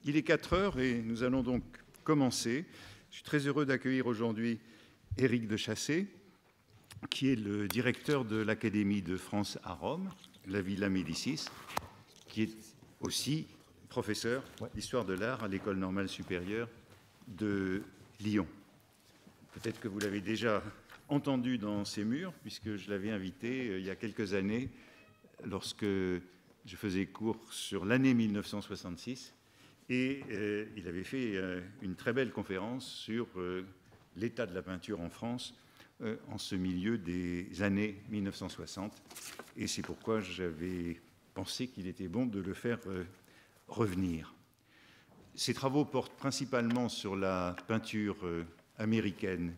Il est 4 heures et nous allons donc commencer. Je suis très heureux d'accueillir aujourd'hui Éric de Chassey, qui est le directeur de l'Académie de France à Rome, la Villa Médicis, qui est aussi professeur d'histoire de l'art à l'École normale supérieure de Lyon. Peut-être que vous l'avez déjà entendu dans ces murs, puisque je l'avais invité il y a quelques années, lorsque je faisais cours sur l'année 1966, et il avait fait une très belle conférence sur l'état de la peinture en France en ce milieu des années 1960. Et c'est pourquoi j'avais pensé qu'il était bon de le faire revenir. Ces travaux portent principalement sur la peinture américaine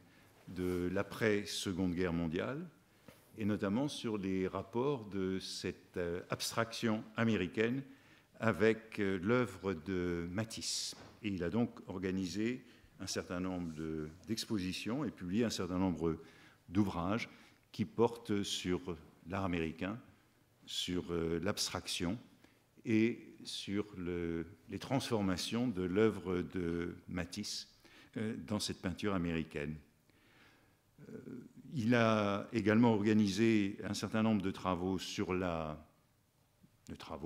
de l'après-Seconde Guerre mondiale, et notamment sur les rapports de cette abstraction américaine avec l'œuvre de Matisse. Et il a donc organisé un certain nombre d'expositions et publié un certain nombre d'ouvrages qui portent sur l'art américain, sur l'abstraction et sur les transformations de l'œuvre de Matisse dans cette peinture américaine. Il a également organisé un certain nombre de travaux sur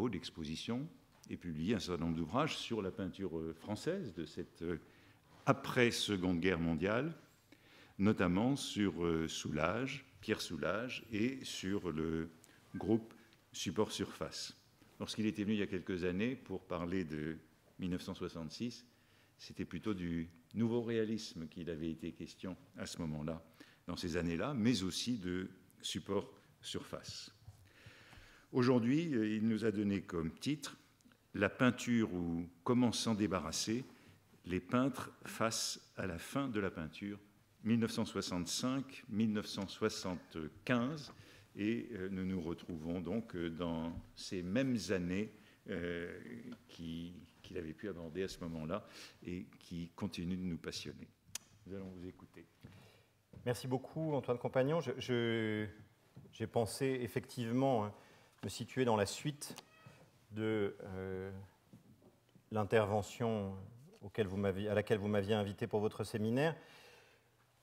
d'exposition et publié un certain nombre d'ouvrages sur la peinture française de cette après-Seconde Guerre mondiale, notamment sur Soulages, Pierre Soulages, et sur le groupe Support Surface. Lorsqu'il était venu il y a quelques années pour parler de 1966, c'était plutôt du nouveau réalisme qu'il avait été question à ce moment-là, dans ces années-là, mais aussi de Support Surface. Aujourd'hui, il nous a donné comme titre « La peinture ou comment s'en débarrasser, les peintres face à la fin de la peinture, 1965-1975 ». Et nous nous retrouvons donc dans ces mêmes années qu'il avait pu aborder à ce moment-là et qui continuent de nous passionner. Nous allons vous écouter. Merci beaucoup, Antoine Compagnon. J'ai pensé effectivement me situer dans la suite de l'intervention à laquelle vous m'aviez invité pour votre séminaire.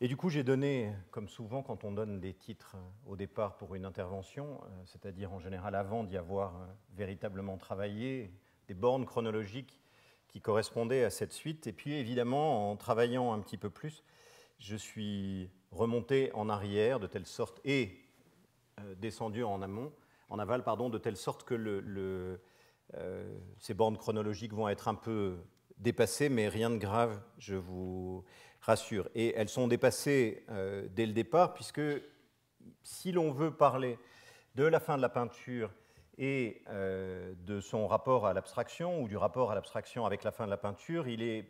Et du coup, j'ai donné, comme souvent quand on donne des titres au départ pour une intervention, c'est-à-dire en général avant d'y avoir véritablement travaillé, des bornes chronologiques qui correspondaient à cette suite. Et puis évidemment, en travaillant un petit peu plus, je suis remonté en arrière de telle sorte, et descendu en aval, de telle sorte que ces bornes chronologiques vont être un peu dépassées, mais rien de grave, je vous rassure. Et elles sont dépassées dès le départ, puisque si l'on veut parler de la fin de la peinture et de son rapport à l'abstraction, ou du rapport à l'abstraction avec la fin de la peinture, il est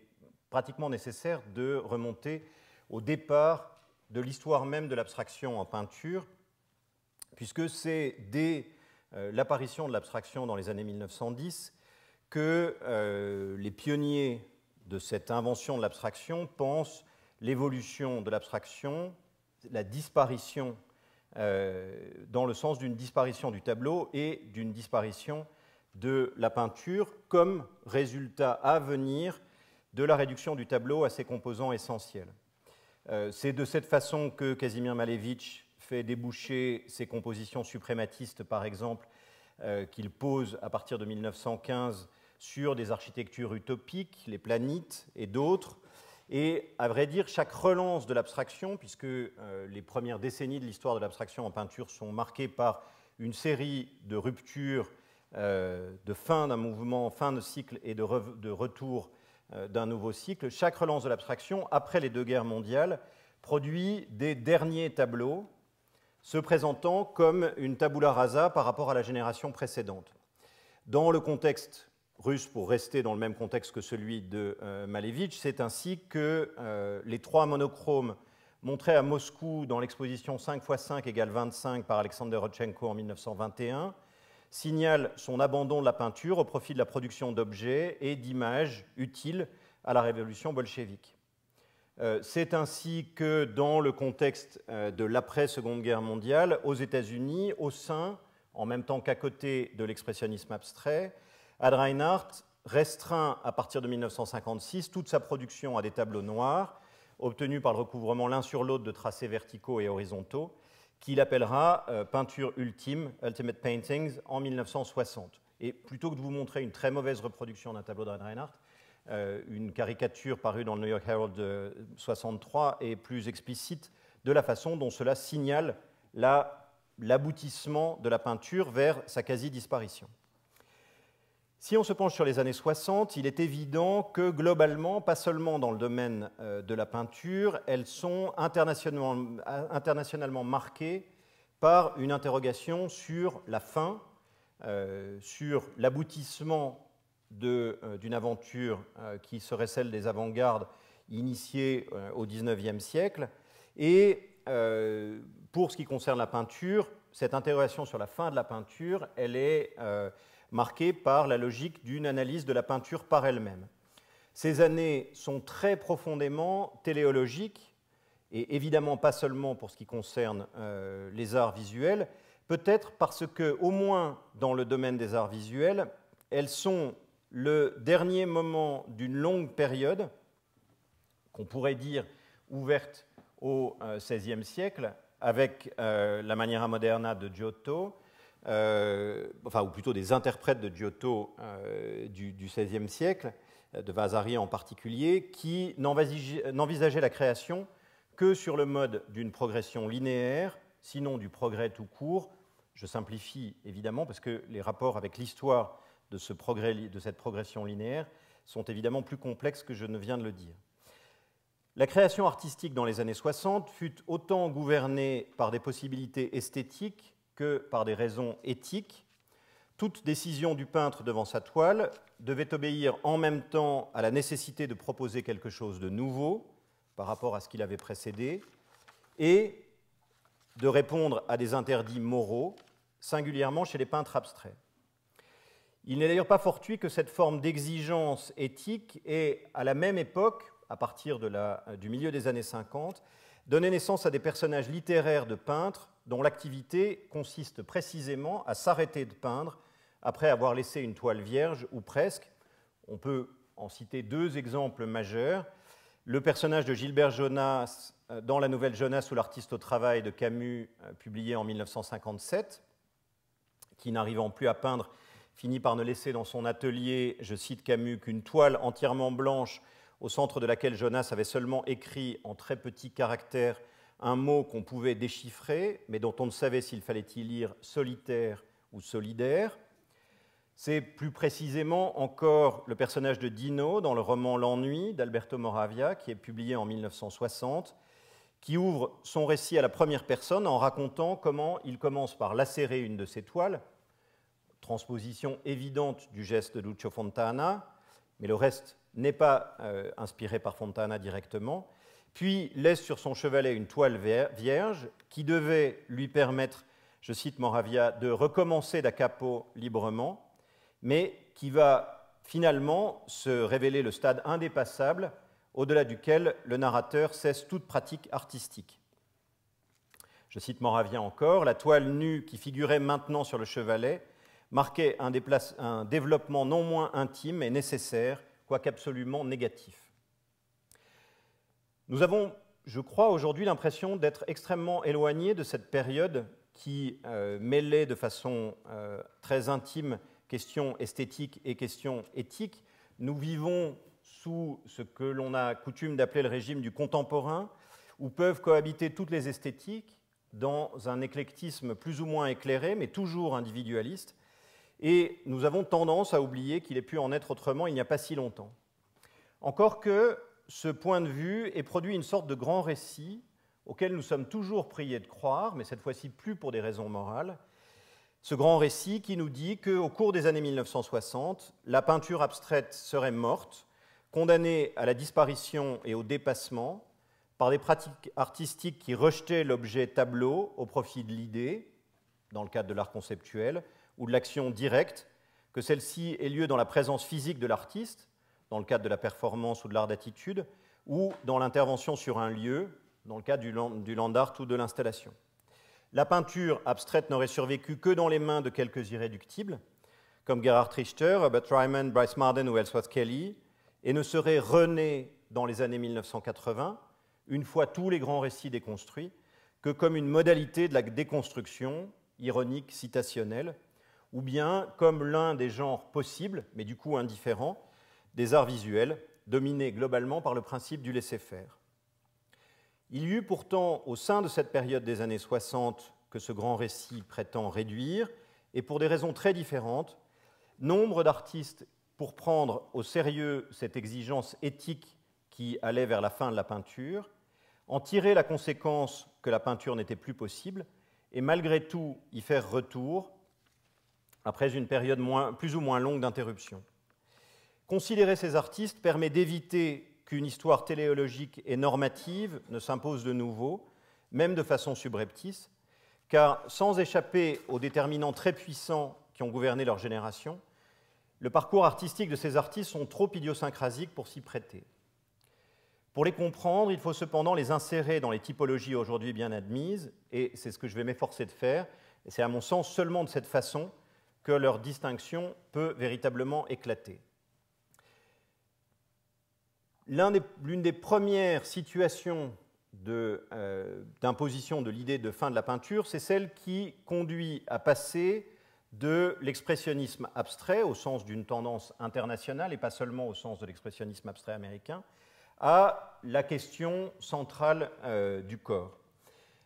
pratiquement nécessaire de remonter au départ de l'histoire même de l'abstraction en peinture, puisque c'est dès l'apparition de l'abstraction dans les années 1910 que les pionniers de cette invention de l'abstraction pensent l'évolution de l'abstraction, la disparition, dans le sens d'une disparition du tableau et d'une disparition de la peinture comme résultat à venir de la réduction du tableau à ses composants essentiels. C'est de cette façon que Kazimierz Malevich fait déboucher ses compositions suprématistes, par exemple, qu'il pose à partir de 1915 sur des architectures utopiques, les planites et d'autres. Et à vrai dire, chaque relance de l'abstraction, puisque les premières décennies de l'histoire de l'abstraction en peinture sont marquées par une série de ruptures, de fin d'un mouvement, fin de cycle et de retour d'un nouveau cycle, chaque relance de l'abstraction, après les deux guerres mondiales, produit des derniers tableaux se présentant comme une tabula rasa par rapport à la génération précédente. Dans le contexte russe, pour rester dans le même contexte que celui de Malevich, c'est ainsi que les trois monochromes montrés à Moscou dans l'exposition 5x5 égale 25 par Alexander Rodchenko en 1921 signalent son abandon de la peinture au profit de la production d'objets et d'images utiles à la révolution bolchevique. C'est ainsi que, dans le contexte de l'après-Seconde Guerre mondiale, aux États-Unis, au sein, en même temps qu'à côté de l'expressionnisme abstrait, Ad Reinhardt restreint à partir de 1956 toute sa production à des tableaux noirs, obtenus par le recouvrement l'un sur l'autre de tracés verticaux et horizontaux, qu'il appellera peinture ultime, Ultimate Paintings, en 1960. Et plutôt que de vous montrer une très mauvaise reproduction d'un tableau de Reinhardt, une caricature parue dans le New York Herald de 1963 est plus explicite de la façon dont cela signale l'aboutissement de la peinture vers sa quasi-disparition. Si on se penche sur les années 60, il est évident que globalement, pas seulement dans le domaine de la peinture, elles sont internationalement marquées par une interrogation sur la fin, sur l'aboutissement d'une aventure qui serait celle des avant-gardes initiées au XIXe siècle. Et pour ce qui concerne la peinture, cette interrogation sur la fin de la peinture, elle est marquée par la logique d'une analyse de la peinture par elle-même. Ces années sont très profondément téléologiques, et évidemment pas seulement pour ce qui concerne les arts visuels, peut-être parce que, au moins dans le domaine des arts visuels, elles sont le dernier moment d'une longue période, qu'on pourrait dire ouverte au XVIe siècle, avec la Maniera Moderna de Giotto, ou plutôt des interprètes de Giotto du XVIe siècle, de Vasari en particulier, qui n'envisageaient la création que sur le mode d'une progression linéaire, sinon du progrès tout court. Je simplifie évidemment parce que les rapports avec l'histoire de cette progression linéaire sont évidemment plus complexes que je ne viens de le dire. La création artistique dans les années 60 fut autant gouvernée par des possibilités esthétiques que par des raisons éthiques. Toute décision du peintre devant sa toile devait obéir en même temps à la nécessité de proposer quelque chose de nouveau par rapport à ce qui l'avait précédé et de répondre à des interdits moraux, singulièrement chez les peintres abstraits. Il n'est d'ailleurs pas fortuit que cette forme d'exigence éthique ait, à la même époque, à partir du milieu des années 50, donné naissance à des personnages littéraires de peintres dont l'activité consiste précisément à s'arrêter de peindre après avoir laissé une toile vierge, ou presque. On peut en citer deux exemples majeurs. Le personnage de Gilbert Jonas dans la nouvelle Jonas ou l'artiste au travail de Camus, publié en 1957, qui, n'arrivant plus à peindre, finit par ne laisser dans son atelier, je cite Camus, qu'une toile entièrement blanche au centre de laquelle Jonas avait seulement écrit en très petits caractères un mot qu'on pouvait déchiffrer, mais dont on ne savait s'il fallait y lire solitaire ou solidaire. C'est plus précisément encore le personnage de Dino dans le roman L'ennui d'Alberto Moravia, qui est publié en 1960, qui ouvre son récit à la première personne en racontant comment il commence par lacérer une de ses toiles, transposition évidente du geste de Lucio Fontana, mais le reste n'est pas inspiré par Fontana directement, puis laisse sur son chevalet une toile vierge qui devait lui permettre, je cite Moravia, de recommencer da capo librement, mais qui va finalement se révéler le stade indépassable au-delà duquel le narrateur cesse toute pratique artistique. Je cite Moravia encore, la toile nue qui figurait maintenant sur le chevalet marquait un développement non moins intime et nécessaire, quoique absolument négatif. Nous avons, je crois, aujourd'hui l'impression d'être extrêmement éloignés de cette période qui mêlait de façon très intime questions esthétiques et questions éthiques. Nous vivons sous ce que l'on a coutume d'appeler le régime du contemporain, où peuvent cohabiter toutes les esthétiques dans un éclectisme plus ou moins éclairé, mais toujours individualiste. Et nous avons tendance à oublier qu'il ait pu en être autrement il n'y a pas si longtemps. Encore que ce point de vue ait produit une sorte de grand récit auquel nous sommes toujours priés de croire, mais cette fois-ci plus pour des raisons morales. Ce grand récit qui nous dit qu'au cours des années 1960, la peinture abstraite serait morte, condamnée à la disparition et au dépassement par des pratiques artistiques qui rejetaient l'objet tableau au profit de l'idée, dans le cadre de l'art conceptuel, ou de l'action directe, que celle-ci ait lieu dans la présence physique de l'artiste, dans le cadre de la performance ou de l'art d'attitude, ou dans l'intervention sur un lieu, dans le cadre du land art ou de l'installation. La peinture abstraite n'aurait survécu que dans les mains de quelques irréductibles, comme Gerhard Richter, Herbert Ryman, Bryce Marden ou Ellsworth Kelly, et ne serait rené dans les années 1980, une fois tous les grands récits déconstruits, que comme une modalité de la déconstruction, ironique, citationnelle, ou bien comme l'un des genres possibles, mais du coup indifférents, des arts visuels, dominés globalement par le principe du laisser-faire. Il y eut pourtant, au sein de cette période des années 60, que ce grand récit prétend réduire, et pour des raisons très différentes, nombre d'artistes, pour prendre au sérieux cette exigence éthique qui allait vers la fin de la peinture, en tiraient la conséquence que la peinture n'était plus possible, et malgré tout y faire retour, après une période plus ou moins longue d'interruption. Considérer ces artistes permet d'éviter qu'une histoire téléologique et normative ne s'impose de nouveau, même de façon subreptice, car sans échapper aux déterminants très puissants qui ont gouverné leur génération, le parcours artistique de ces artistes sont trop idiosyncrasiques pour s'y prêter. Pour les comprendre, il faut cependant les insérer dans les typologies aujourd'hui bien admises, et c'est ce que je vais m'efforcer de faire, et c'est à mon sens seulement de cette façon que leur distinction peut véritablement éclater. L'une des premières situations d'imposition de l'idée de fin de la peinture, c'est celle qui conduit à passer de l'expressionnisme abstrait, au sens d'une tendance internationale, et pas seulement au sens de l'expressionnisme abstrait américain, à la question centrale du corps.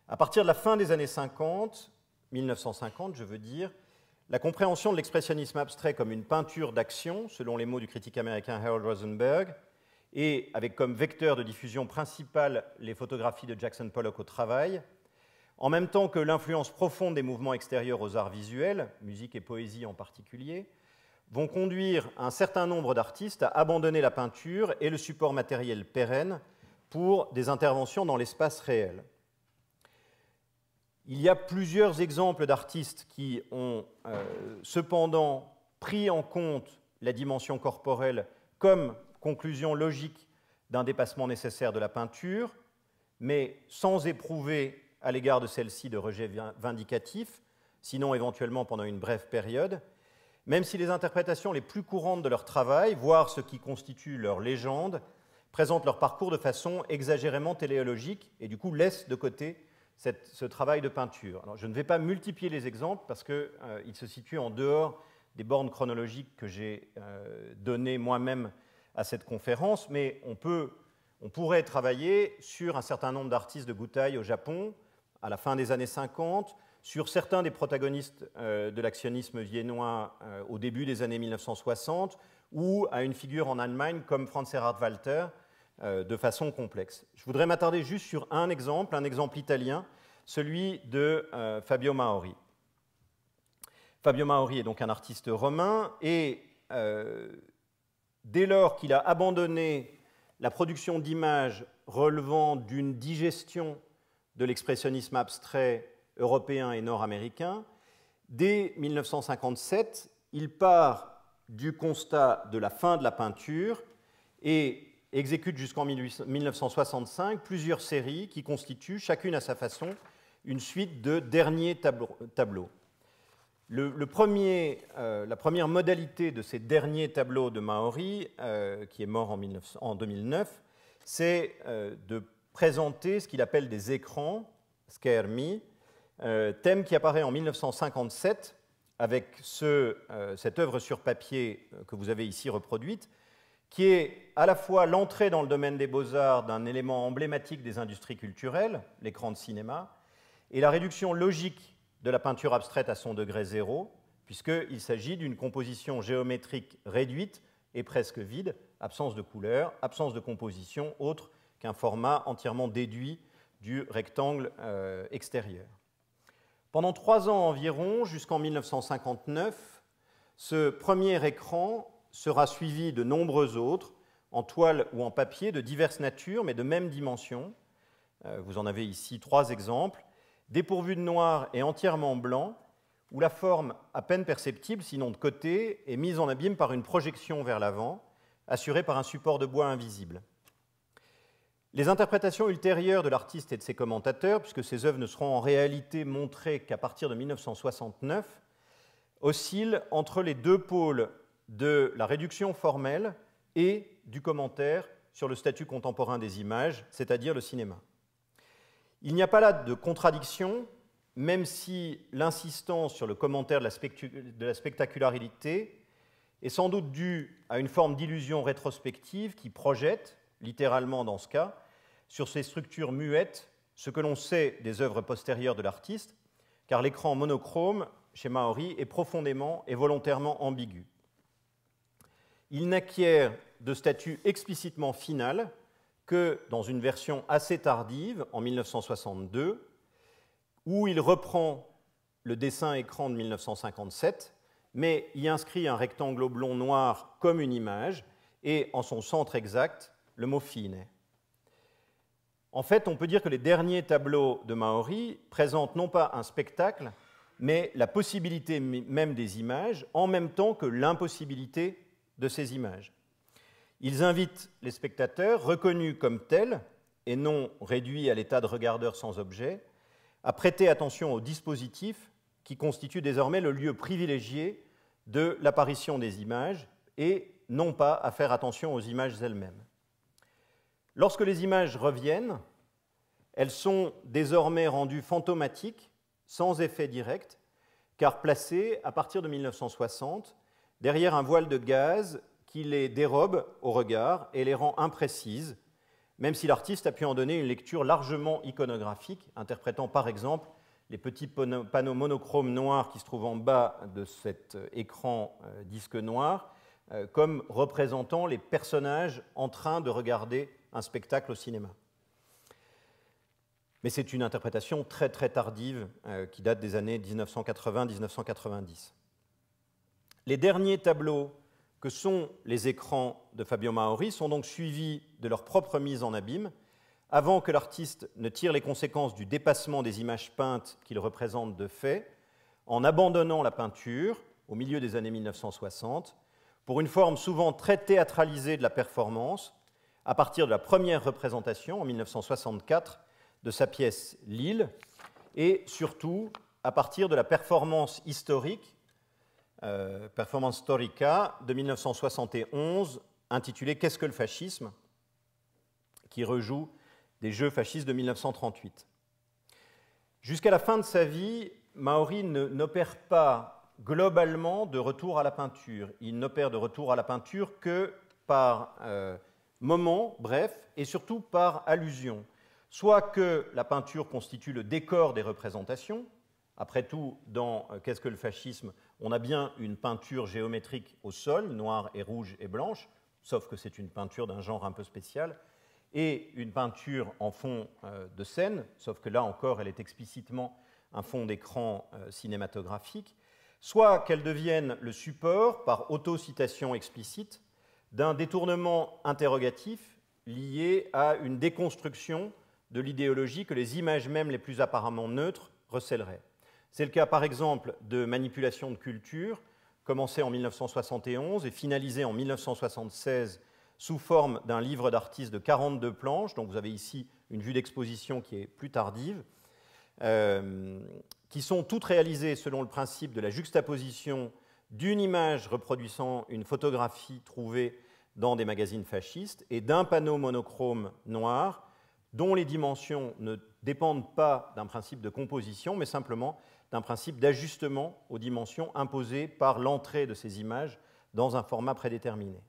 À partir de la fin des années 50, 1950 je veux dire, la compréhension de l'expressionnisme abstrait comme une peinture d'action, selon les mots du critique américain Harold Rosenberg, et avec comme vecteur de diffusion principale les photographies de Jackson Pollock au travail, en même temps que l'influence profonde des mouvements extérieurs aux arts visuels, musique et poésie en particulier, vont conduire un certain nombre d'artistes à abandonner la peinture et le support matériel pérenne pour des interventions dans l'espace réel. Il y a plusieurs exemples d'artistes qui ont cependant pris en compte la dimension corporelle comme conclusion logique d'un dépassement nécessaire de la peinture, mais sans éprouver à l'égard de celle-ci de rejet vindicatif, sinon éventuellement pendant une brève période, même si les interprétations les plus courantes de leur travail, voire ce qui constitue leur légende, présentent leur parcours de façon exagérément téléologique et du coup laissent de côté ce travail de peinture. Alors, je ne vais pas multiplier les exemples parce qu'ils se situent en dehors des bornes chronologiques que j'ai données moi-même à cette conférence, mais on pourrait travailler sur un certain nombre d'artistes de Gutai au Japon, à la fin des années 50, sur certains des protagonistes de l'actionnisme viennois au début des années 1960, ou à une figure en Allemagne comme Franz Erhard Walter, de façon complexe. Je voudrais m'attarder juste sur un exemple italien, celui de Fabio Maori. Fabio Maori est donc un artiste romain, et dès lors qu'il a abandonné la production d'images relevant d'une digestion de l'expressionnisme abstrait européen et nord-américain, dès 1957, il part du constat de la fin de la peinture et exécute jusqu'en 1965 plusieurs séries qui constituent, chacune à sa façon, une suite de derniers tableaux. La première modalité de ces derniers tableaux de Maori, qui est mort en 2009, c'est de présenter ce qu'il appelle des écrans, schermi, thème qui apparaît en 1957 avec cette œuvre sur papier que vous avez ici reproduite, qui est à la fois l'entrée dans le domaine des beaux-arts d'un élément emblématique des industries culturelles, l'écran de cinéma, et la réduction logique de la peinture abstraite à son degré zéro, puisqu'il s'agit d'une composition géométrique réduite et presque vide, absence de couleur, absence de composition, autre qu'un format entièrement déduit du rectangle extérieur. Pendant 3 ans environ, jusqu'en 1959, ce premier écran sera suivi de nombreux autres, en toile ou en papier, de diverses natures, mais de même dimension. Vous en avez ici 3 exemples, dépourvus de noir et entièrement blanc, où la forme à peine perceptible, sinon de côté, est mise en abîme par une projection vers l'avant, assurée par un support de bois invisible. Les interprétations ultérieures de l'artiste et de ses commentateurs, puisque ces œuvres ne seront en réalité montrées qu'à partir de 1969, oscille entre les deux pôles de la réduction formelle et du commentaire sur le statut contemporain des images, c'est-à-dire le cinéma. Il n'y a pas là de contradiction, même si l'insistance sur le commentaire de la spectacularité est sans doute due à une forme d'illusion rétrospective qui projette, littéralement dans ce cas, sur ces structures muettes ce que l'on sait des œuvres postérieures de l'artiste, car l'écran monochrome chez Maori est profondément et volontairement ambigu. Il n'acquiert de statut explicitement final que dans une version assez tardive, en 1962, où il reprend le dessin écran de 1957, mais y inscrit un rectangle oblong noir comme une image, et en son centre exact, le mot fine. En fait, on peut dire que les derniers tableaux de Maori présentent non pas un spectacle, mais la possibilité même des images, en même temps que l'impossibilité de ces images. Ils invitent les spectateurs, reconnus comme tels, et non réduits à l'état de regardeurs sans objet, à prêter attention au dispositif qui constitue désormais le lieu privilégié de l'apparition des images, et non pas à faire attention aux images elles-mêmes. Lorsque les images reviennent, elles sont désormais rendues fantomatiques, sans effet direct, car placées, à partir de 1960, derrière un voile de gaz qui les dérobe au regard et les rend imprécises, même si l'artiste a pu en donner une lecture largement iconographique, interprétant par exemple les petits panneaux monochromes noirs qui se trouvent en bas de cet écran disque noir, comme représentant les personnages en train de regarder un spectacle au cinéma. Mais c'est une interprétation très très tardive qui date des années 1980-1990. Les derniers tableaux que sont les écrans de Fabio Maori sont donc suivis de leur propre mise en abîme, avant que l'artiste ne tire les conséquences du dépassement des images peintes qu'il représente de fait, en abandonnant la peinture au milieu des années 1960, pour une forme souvent très théâtralisée de la performance, à partir de la première représentation en 1964 de sa pièce L'Île, et surtout à partir de la performance historique, Performance Storica de 1971, intitulée Qu'est-ce que le fascisme?, qui rejoue des jeux fascistes de 1938. Jusqu'à la fin de sa vie, Maori n'opère pas globalement de retour à la peinture. Il n'opère de retour à la peinture que par moments brefs et surtout par allusion. Soit que la peinture constitue le décor des représentations. Après tout, dans Qu'est-ce que le fascisme?, on a bien une peinture géométrique au sol, noire et rouge et blanche, sauf que c'est une peinture d'un genre un peu spécial, et une peinture en fond de scène, sauf que là encore, elle est explicitement un fond d'écran cinématographique, soit qu'elle devienne le support, par autocitation explicite, d'un détournement interrogatif lié à une déconstruction de l'idéologie que les images mêmes les plus apparemment neutres recèleraient. C'est le cas, par exemple, de Manipulation de culture, commencé en 1971 et finalisé en 1976 sous forme d'un livre d'artiste de 42 planches. Donc vous avez ici une vue d'exposition qui est plus tardive, qui sont toutes réalisées selon le principe de la juxtaposition d'une image reproduisant une photographie trouvée dans des magazines fascistes et d'un panneau monochrome noir dont les dimensions ne dépendent pas d'un principe de composition, mais simplement d'un principe d'ajustement aux dimensions imposées par l'entrée de ces images dans un format prédéterminé.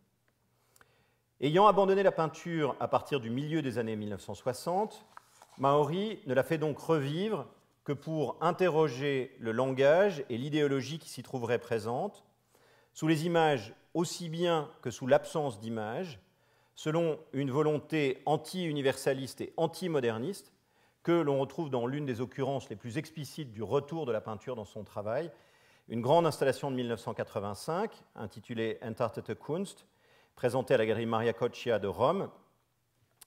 Ayant abandonné la peinture à partir du milieu des années 1960, Maori ne la fait donc revivre que pour interroger le langage et l'idéologie qui s'y trouveraient présentes, sous les images aussi bien que sous l'absence d'images, selon une volonté anti-universaliste et anti-moderniste que l'on retrouve dans l'une des occurrences les plus explicites du retour de la peinture dans son travail, une grande installation de 1985 intitulée Entartete Kunst, présentée à la galerie Maria Coccia de Rome,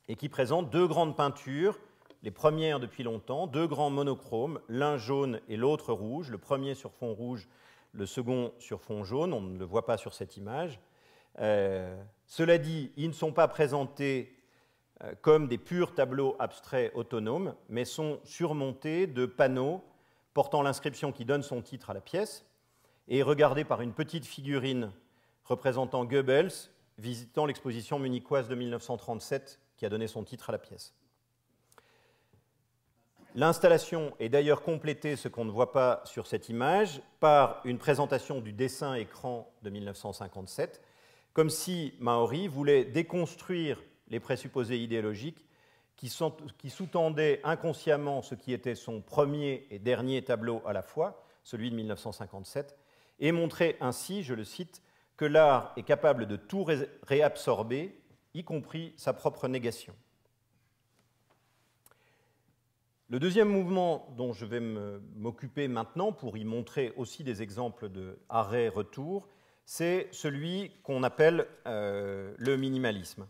et qui présente deux grandes peintures, les premières depuis longtemps, deux grands monochromes, l'un jaune et l'autre rouge, le premier sur fond rouge, le second sur fond jaune, on ne le voit pas sur cette image. Cela dit, ils ne sont pas présentés comme des purs tableaux abstraits autonomes, mais sont surmontés de panneaux portant l'inscription qui donne son titre à la pièce, et regardé par une petite figurine représentant Goebbels visitant l'exposition munichoise de 1937 qui a donné son titre à la pièce. L'installation est d'ailleurs complétée, ce qu'on ne voit pas sur cette image, par une présentation du dessin écran de 1957, comme si Maori voulait déconstruire les présupposés idéologiques qui sous-tendaient inconsciemment ce qui était son premier et dernier tableau à la fois, celui de 1957, et montrer ainsi, je le cite, que l'art est capable de tout réabsorber, y compris sa propre négation. Le deuxième mouvement dont je vais m'occuper maintenant, pour y montrer aussi des exemples de arrêt-retour, c'est celui qu'on appelle le minimalisme.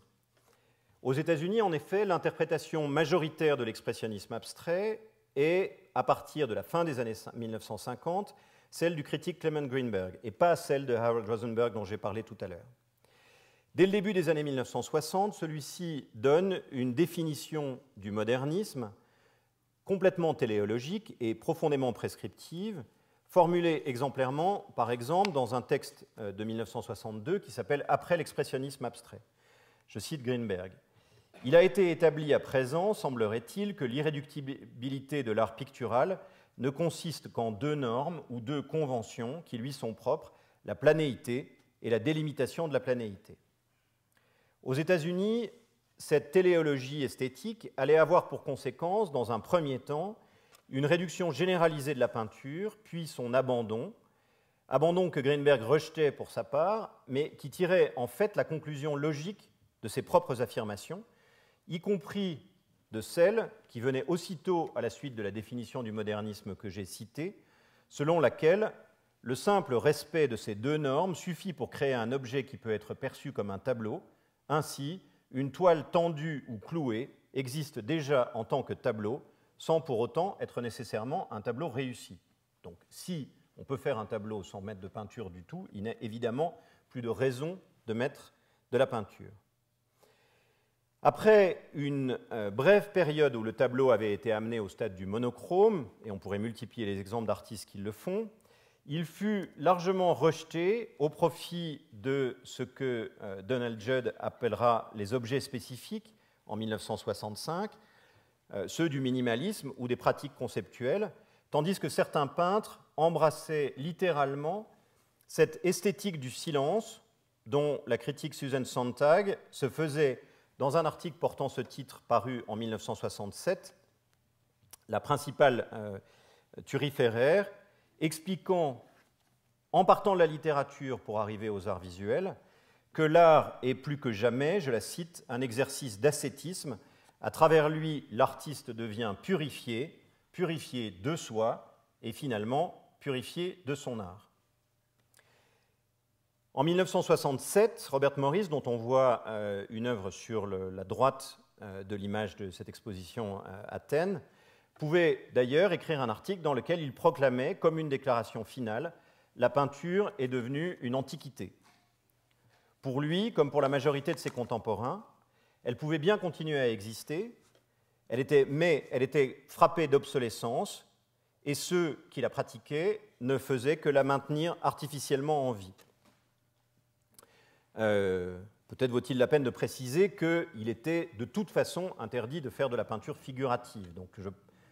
Aux États-Unis, en effet, l'interprétation majoritaire de l'expressionnisme abstrait est, à partir de la fin des années 1950, celle du critique Clement Greenberg, et pas celle de Harold Rosenberg dont j'ai parlé tout à l'heure. Dès le début des années 1960, celui-ci donne une définition du modernisme complètement téléologique et profondément prescriptive, formulée exemplairement, par exemple, dans un texte de 1962 qui s'appelle « Après l'expressionnisme abstrait ». Je cite Greenberg. « Il a été établi à présent, semblerait-il, que l'irréductibilité de l'art pictural ne consiste qu'en deux normes ou deux conventions qui lui sont propres, la planéité et la délimitation de la planéité. » Aux États-Unis, cette téléologie esthétique allait avoir pour conséquence, dans un premier temps, une réduction généralisée de la peinture, puis son abandon que Greenberg rejetait pour sa part, mais qui tirait en fait la conclusion logique de ses propres affirmations, y compris de celle qui venait aussitôt à la suite de la définition du modernisme que j'ai citée, selon laquelle le simple respect de ces deux normes suffit pour créer un objet qui peut être perçu comme un tableau. Ainsi, une toile tendue ou clouée existe déjà en tant que tableau, sans pour autant être nécessairement un tableau réussi. Donc, si on peut faire un tableau sans mettre de peinture du tout, il n'est évidemment plus de raison de mettre de la peinture. Après une brève période où le tableau avait été amené au stade du monochrome, et on pourrait multiplier les exemples d'artistes qui le font, il fut largement rejeté au profit de ce que Donald Judd appellera les objets spécifiques en 1965, ceux du minimalisme ou des pratiques conceptuelles, tandis que certains peintres embrassaient littéralement cette esthétique du silence dont la critique Susan Sontag se faisait dans un article portant ce titre paru en 1967, la principale thuriféraire, expliquant, en partant de la littérature pour arriver aux arts visuels, que l'art est plus que jamais, je la cite, un exercice d'ascétisme. À travers lui, l'artiste devient purifié, purifié de soi et finalement purifié de son art. En 1967, Robert Morris, dont on voit une œuvre sur la droite de l'image de cette exposition à Athènes, pouvait d'ailleurs écrire un article dans lequel il proclamait, comme une déclaration finale, « La peinture est devenue une antiquité ». Pour lui, comme pour la majorité de ses contemporains, elle pouvait bien continuer à exister, mais elle était frappée d'obsolescence, et ceux qui la pratiquaient ne faisaient que la maintenir artificiellement en vie. Peut-être vaut-il la peine de préciser qu'il était de toute façon interdit de faire de la peinture figurative. Donc je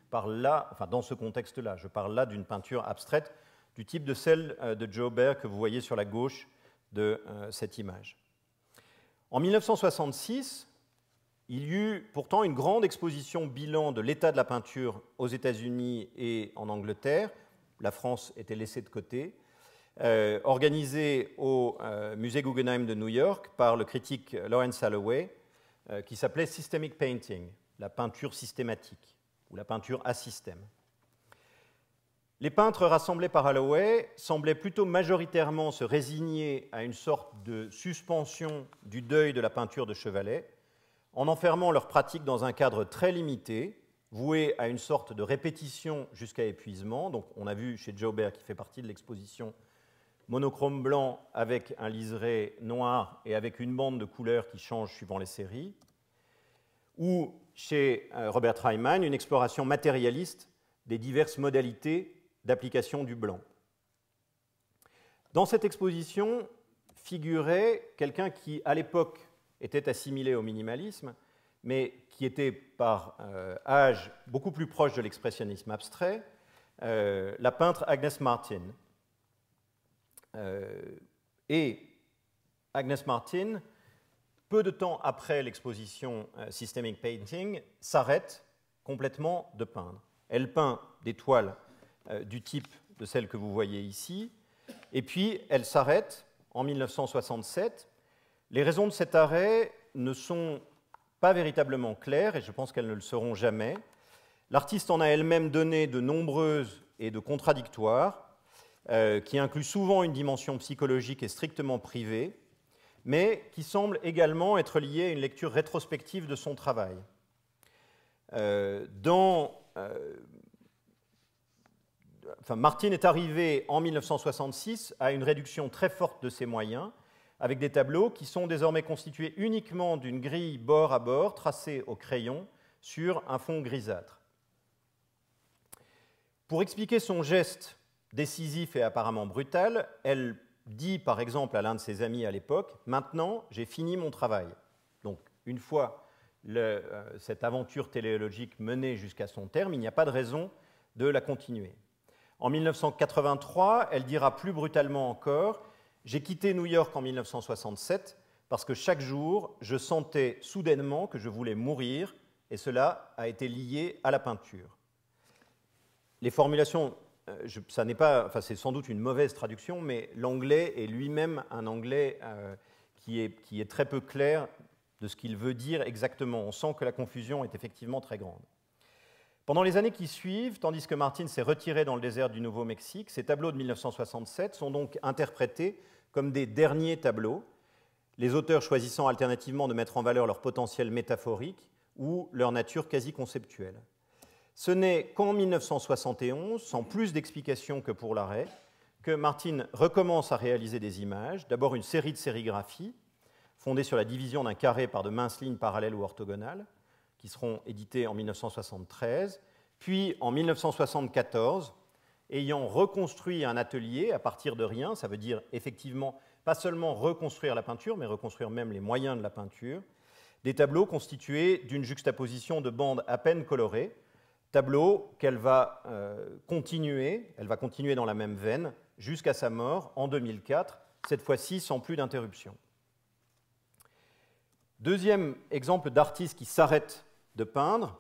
parle là, enfin dans ce contexte-là, je parle là d'une peinture abstraite du type de celle de Joe Baer que vous voyez sur la gauche de cette image. En 1966, il y eut pourtant une grande exposition bilan de l'état de la peinture aux États-Unis et en Angleterre. La France était laissée de côté. Organisée au musée Guggenheim de New York par le critique Lawrence Alloway, qui s'appelait Systemic Painting, la peinture systématique, ou la peinture à système. Les peintres rassemblés par Alloway semblaient plutôt majoritairement se résigner à une sorte de suspension du deuil de la peinture de chevalet, en enfermant leur pratique dans un cadre très limité, voué à une sorte de répétition jusqu'à épuisement. Donc, on a vu chez Joe Baer, qui fait partie de l'exposition, monochrome blanc avec un liseré noir et avec une bande de couleurs qui change suivant les séries, ou chez Robert Reimann, une exploration matérialiste des diverses modalités d'application du blanc. Dans cette exposition figurait quelqu'un qui, à l'époque, était assimilé au minimalisme, mais qui était par âge beaucoup plus proche de l'expressionnisme abstrait, la peintre Agnes Martin. Et Agnes Martin, peu de temps après l'exposition Systemic Painting, s'arrête complètement de peindre. Elle peint des toiles du type de celle que vous voyez ici, et puis elle s'arrête en 1967. Les raisons de cet arrêt ne sont pas véritablement claires, et je pense qu'elles ne le seront jamais. L'artiste en a elle-même donné de nombreuses et de contradictoires, qui incluent souvent une dimension psychologique et strictement privée, mais qui semblent également être liées à une lecture rétrospective de son travail. Martin est arrivé en 1966 à une réduction très forte de ses moyens, avec des tableaux qui sont désormais constitués uniquement d'une grille bord à bord tracée au crayon sur un fond grisâtre. Pour expliquer son geste décisif et apparemment brutal, elle dit par exemple à l'un de ses amis à l'époque « Maintenant, j'ai fini mon travail ». Donc, une fois cette aventure téléologique menée jusqu'à son terme, il n'y a pas de raison de la continuer. En 1983, elle dira plus brutalement encore « J'ai quitté New York en 1967 parce que chaque jour, je sentais soudainement que je voulais mourir et cela a été lié à la peinture. » Les formulations, c'est sans doute une mauvaise traduction, mais l'anglais est lui-même un anglais qui est très peu clair de ce qu'il veut dire exactement. On sent que la confusion est effectivement très grande. Pendant les années qui suivent, tandis que Martin s'est retiré dans le désert du Nouveau-Mexique, ces tableaux de 1967 sont donc interprétés comme des derniers tableaux, les auteurs choisissant alternativement de mettre en valeur leur potentiel métaphorique ou leur nature quasi conceptuelle. Ce n'est qu'en 1971, sans plus d'explications que pour l'arrêt, que Martin recommence à réaliser des images, d'abord une série de sérigraphies, fondées sur la division d'un carré par de minces lignes parallèles ou orthogonales, qui seront éditées en 1973, puis en 1974, ayant reconstruit un atelier à partir de rien, ça veut dire effectivement pas seulement reconstruire la peinture, mais reconstruire même les moyens de la peinture, des tableaux constitués d'une juxtaposition de bandes à peine colorées, tableaux qu'elle va continuer dans la même veine jusqu'à sa mort en 2004, cette fois-ci sans plus d'interruption. Deuxième exemple d'artiste qui s'arrête de peindre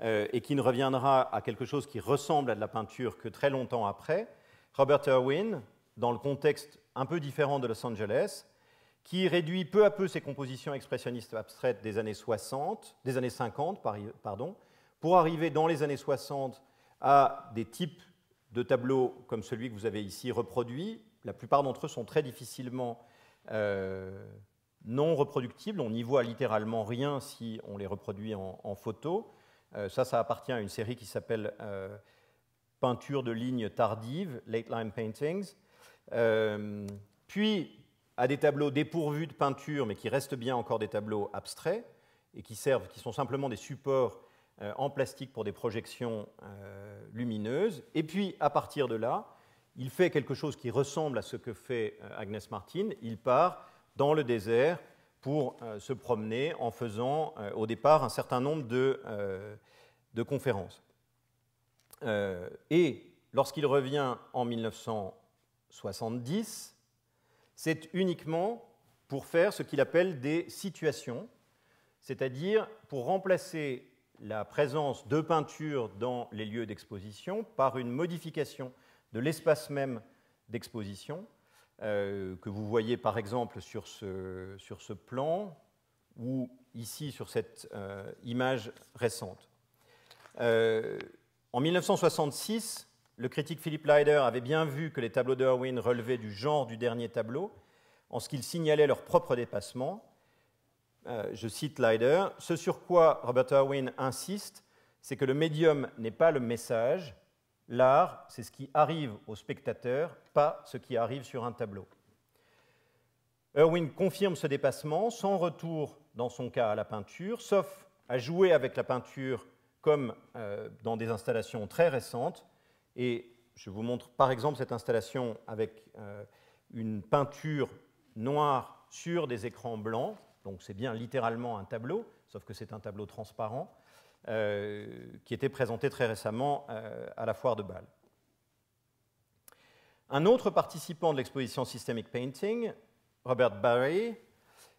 et qui ne reviendra à quelque chose qui ressemble à de la peinture que très longtemps après, Robert Irwin, dans le contexte un peu différent de Los Angeles, qui réduit peu à peu ses compositions expressionnistes abstraites des années 50, pour arriver dans les années 60 à des types de tableaux comme celui que vous avez ici reproduit. La plupart d'entre eux sont très difficilement non reproductibles. On n'y voit littéralement rien si on les reproduit en photo. Ça appartient à une série qui s'appelle Peinture de lignes tardives, Late Line Paintings. Puis à des tableaux dépourvus de peinture, mais qui restent bien encore des tableaux abstraits, et qui sont simplement des supports en plastique pour des projections lumineuses. Et puis, à partir de là, il fait quelque chose qui ressemble à ce que fait Agnes Martin. Il part dans le désert pour se promener en faisant au départ un certain nombre de conférences. Et lorsqu'il revient en 1970, c'est uniquement pour faire ce qu'il appelle des situations, c'est-à-dire pour remplacer la présence de peinture dans les lieux d'exposition par une modification de l'espace même d'exposition, que vous voyez par exemple sur ce plan ou ici sur cette image récente. En 1966, le critique Philip Leider avait bien vu que les tableaux d'Irwin relevaient du genre du dernier tableau, en ce qu'ils signalaient leur propre dépassement. Je cite Leider, « Ce sur quoi Robert Irwin insiste, c'est que le médium n'est pas le message, l'art, c'est ce qui arrive au spectateur, pas ce qui arrive sur un tableau. » Irwin confirme ce dépassement sans retour, dans son cas, à la peinture, sauf à jouer avec la peinture comme dans des installations très récentes. Et je vous montre par exemple cette installation avec une peinture noire sur des écrans blancs, donc c'est bien littéralement un tableau, sauf que c'est un tableau transparent, qui était présenté très récemment à la foire de Bâle. Un autre participant de l'exposition Systemic Painting, Robert Barry,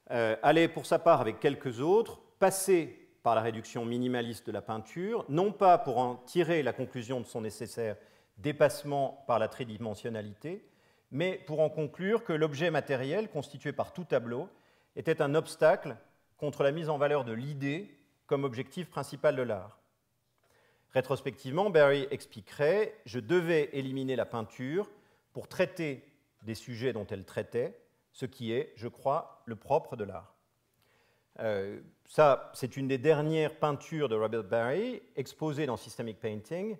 allait pour sa part, avec quelques autres, passer par la réduction minimaliste de la peinture, non pas pour en tirer la conclusion de son nécessaire dépassement par la tridimensionnalité, mais pour en conclure que l'objet matériel constitué par tout tableau était un obstacle contre la mise en valeur de l'idée comme objectif principal de l'art. Rétrospectivement, Barry expliquerait « Je devais éliminer la peinture pour traiter des sujets dont elle traitait, ce qui est, je crois, le propre de l'art. » Ça, c'est une des dernières peintures de Robert Barry exposée dans Systemic Painting,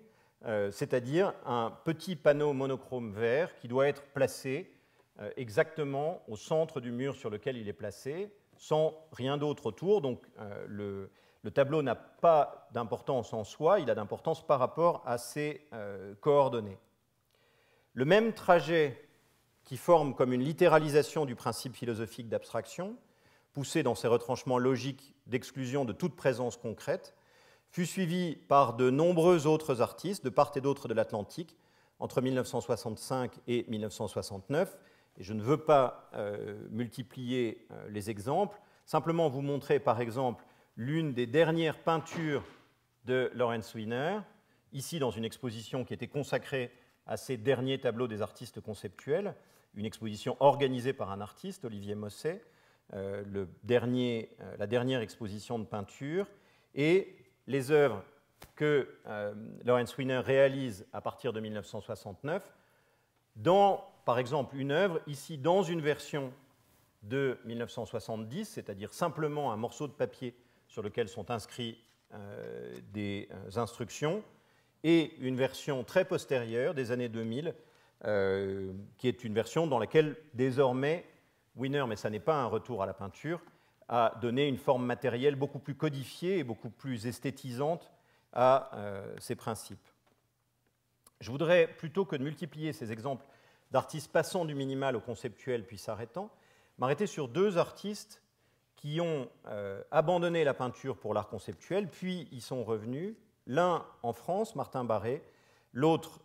c'est-à-dire un petit panneau monochrome vert qui doit être placé exactement au centre du mur sur lequel il est placé, sans rien d'autre autour. Donc le tableau n'a pas d'importance en soi, il a d'importance par rapport à ses coordonnées. Le même trajet qui forme comme une littéralisation du principe philosophique d'abstraction, poussé dans ses retranchements logiques d'exclusion de toute présence concrète, fut suivi par de nombreux autres artistes de part et d'autre de l'Atlantique entre 1965 et 1969. Et je ne veux pas multiplier les exemples, simplement vous montrer par exemple l'une des dernières peintures de Lawrence Weiner, ici dans une exposition qui était consacrée à ces derniers tableaux des artistes conceptuels, une exposition organisée par un artiste, Olivier Mosset, la dernière exposition de peinture, et les œuvres que Lawrence Weiner réalise à partir de 1969, dans, par exemple, une œuvre, ici dans une version de 1970, c'est-à-dire simplement un morceau de papier sur lequel sont inscrits des instructions, et une version très postérieure des années 2000, qui est une version dans laquelle désormais Weiner, mais ça n'est pas un retour à la peinture, a donné une forme matérielle beaucoup plus codifiée et beaucoup plus esthétisante à ces principes. Je voudrais, plutôt que de multiplier ces exemples d'artistes passant du minimal au conceptuel puis s'arrêtant, m'arrêter sur deux artistes qui ont abandonné la peinture pour l'art conceptuel, puis y sont revenus, l'un en France, Martin Barré, l'autre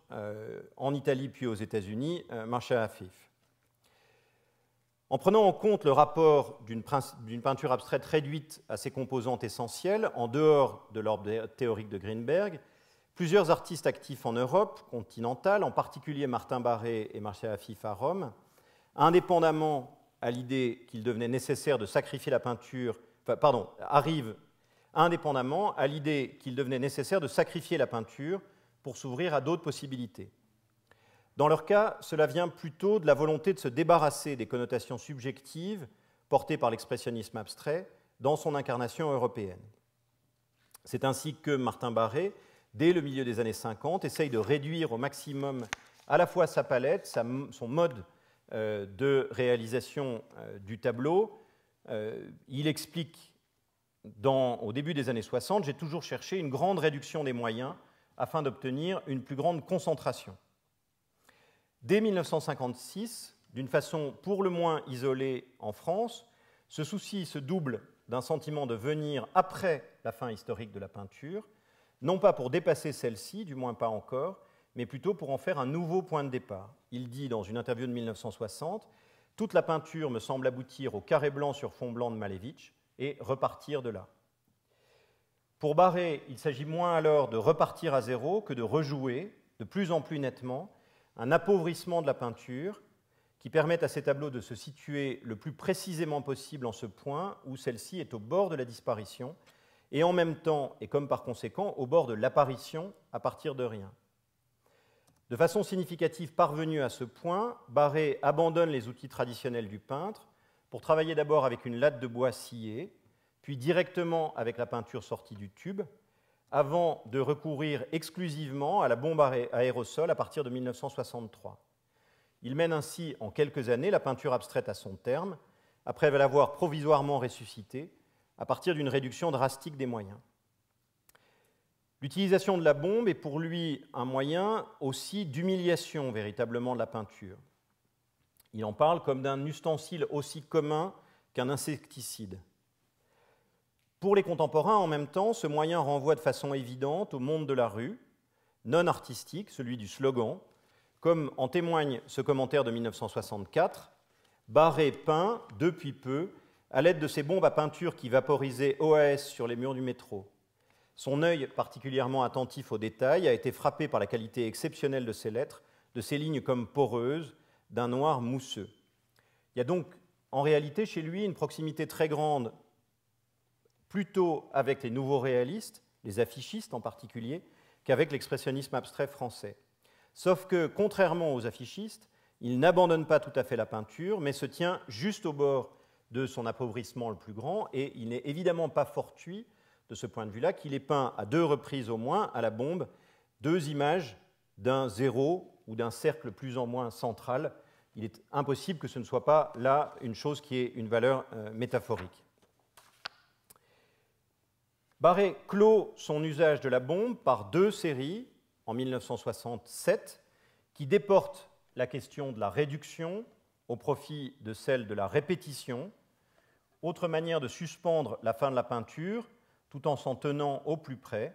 en Italie puis aux États-Unis, Marcia Afif. En prenant en compte le rapport d'une peinture abstraite réduite à ses composantes essentielles, en dehors de l'ordre théorique de Greenberg, plusieurs artistes actifs en Europe continentale, en particulier Martin Barré et Marcia Afif à Rome, indépendamment à l'idée qu'il devenait nécessaire de sacrifier la peinture, arrivent indépendamment à l'idée qu'il devenait nécessaire de sacrifier la peinture pour s'ouvrir à d'autres possibilités. Dans leur cas, cela vient plutôt de la volonté de se débarrasser des connotations subjectives portées par l'expressionnisme abstrait dans son incarnation européenne. C'est ainsi que Martin Barré, dès le milieu des années 50, essaye de réduire au maximum à la fois sa palette, son mode de réalisation du tableau. Il explique au début des années 60, j'ai toujours cherché une grande réduction des moyens afin d'obtenir une plus grande concentration. Dès 1956, d'une façon pour le moins isolée en France, ce souci se double d'un sentiment de venir après la fin historique de la peinture, non pas pour dépasser celle-ci, du moins pas encore, mais plutôt pour en faire un nouveau point de départ. Il dit dans une interview de 1960 « Toute la peinture me semble aboutir au carré blanc sur fond blanc de Malevich et repartir de là ». Pour Barré, il s'agit moins alors de repartir à zéro que de rejouer, de plus en plus nettement, un appauvrissement de la peinture qui permet à ces tableaux de se situer le plus précisément possible en ce point où celle-ci est au bord de la disparition et en même temps, et comme par conséquent, au bord de l'apparition à partir de rien. De façon significative parvenue à ce point, Barré abandonne les outils traditionnels du peintre pour travailler d'abord avec une latte de bois sciée, puis directement avec la peinture sortie du tube, avant de recourir exclusivement à la bombe à aérosol à partir de 1963. Il mène ainsi en quelques années la peinture abstraite à son terme, après l'avoir provisoirement ressuscitée, à partir d'une réduction drastique des moyens. L'utilisation de la bombe est pour lui un moyen aussi d'humiliation véritablement de la peinture. Il en parle comme d'un ustensile aussi commun qu'un insecticide. Pour les contemporains, en même temps, ce moyen renvoie de façon évidente au monde de la rue, non artistique, celui du slogan, comme en témoigne ce commentaire de 1964, Barré peint, depuis peu, à l'aide de ces bombes à peinture qui vaporisaient OAS sur les murs du métro. Son œil, particulièrement attentif aux détails, a été frappé par la qualité exceptionnelle de ses lettres, de ses lignes comme poreuses, d'un noir mousseux. Il y a donc en réalité chez lui une proximité très grande, plutôt avec les nouveaux réalistes, les affichistes en particulier, qu'avec l'expressionnisme abstrait français. Sauf que, contrairement aux affichistes, il n'abandonne pas tout à fait la peinture, mais se tient juste au bord de son appauvrissement le plus grand, et il n'est évidemment pas fortuit, de ce point de vue-là, qu'il ait peint à 2 reprises au moins, à la bombe, 2 images d'un zéro ou d'un cercle plus ou moins central. Il est impossible que ce ne soit pas là une chose qui ait une valeur métaphorique. Barré clôt son usage de la bombe par 2 séries, en 1967, qui déportent la question de la réduction au profit de celle de la répétition, autre manière de suspendre la fin de la peinture tout en s'en tenant au plus près,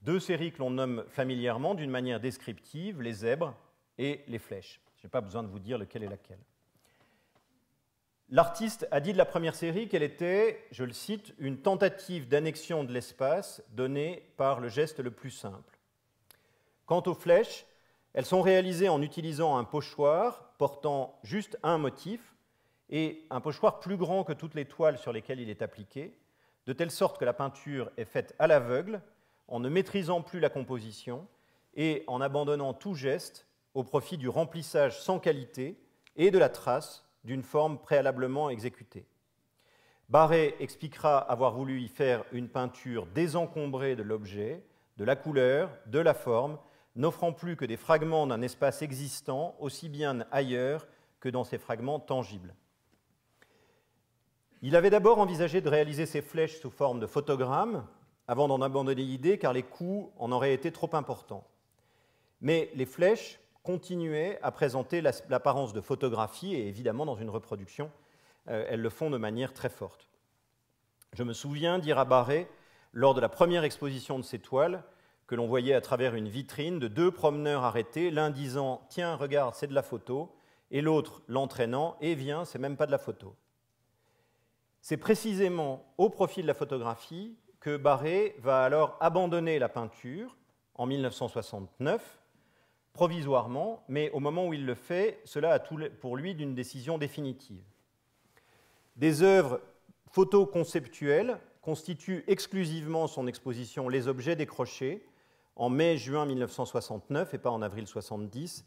2 séries que l'on nomme familièrement d'une manière descriptive, les zèbres et les flèches. Je n'ai pas besoin de vous dire lequel est laquelle. L'artiste a dit de la première série qu'elle était, je le cite, une tentative d'annexion de l'espace donnée par le geste le plus simple. Quant aux flèches, elles sont réalisées en utilisant un pochoir portant juste un motif et un pochoir plus grand que toutes les toiles sur lesquelles il est appliqué, de telle sorte que la peinture est faite à l'aveugle, en ne maîtrisant plus la composition et en abandonnant tout geste au profit du remplissage sans qualité et de la trace d'une forme préalablement exécutée. Barré expliquera avoir voulu y faire une peinture désencombrée de l'objet, de la couleur, de la forme, n'offrant plus que des fragments d'un espace existant, aussi bien ailleurs que dans ces fragments tangibles. Il avait d'abord envisagé de réaliser ces flèches sous forme de photogrammes, avant d'en abandonner l'idée, car les coûts en auraient été trop importants. Mais les flèches continuaient à présenter l'apparence de photographie, et évidemment, dans une reproduction, elles le font de manière très forte. Je me souviens, dira Barré, lors de la première exposition de ces toiles, que l'on voyait à travers une vitrine de 2 promeneurs arrêtés, l'un disant « Tiens, regarde, c'est de la photo », et l'autre l'entraînant « Et viens, c'est même pas de la photo ». C'est précisément au profit de la photographie que Barré va alors abandonner la peinture en 1969, provisoirement, mais au moment où il le fait, cela a tout pour lui d'une décision définitive. Des œuvres photoconceptuelles constituent exclusivement son exposition Les objets décrochés, en mai-juin 1969 et pas en avril 1970,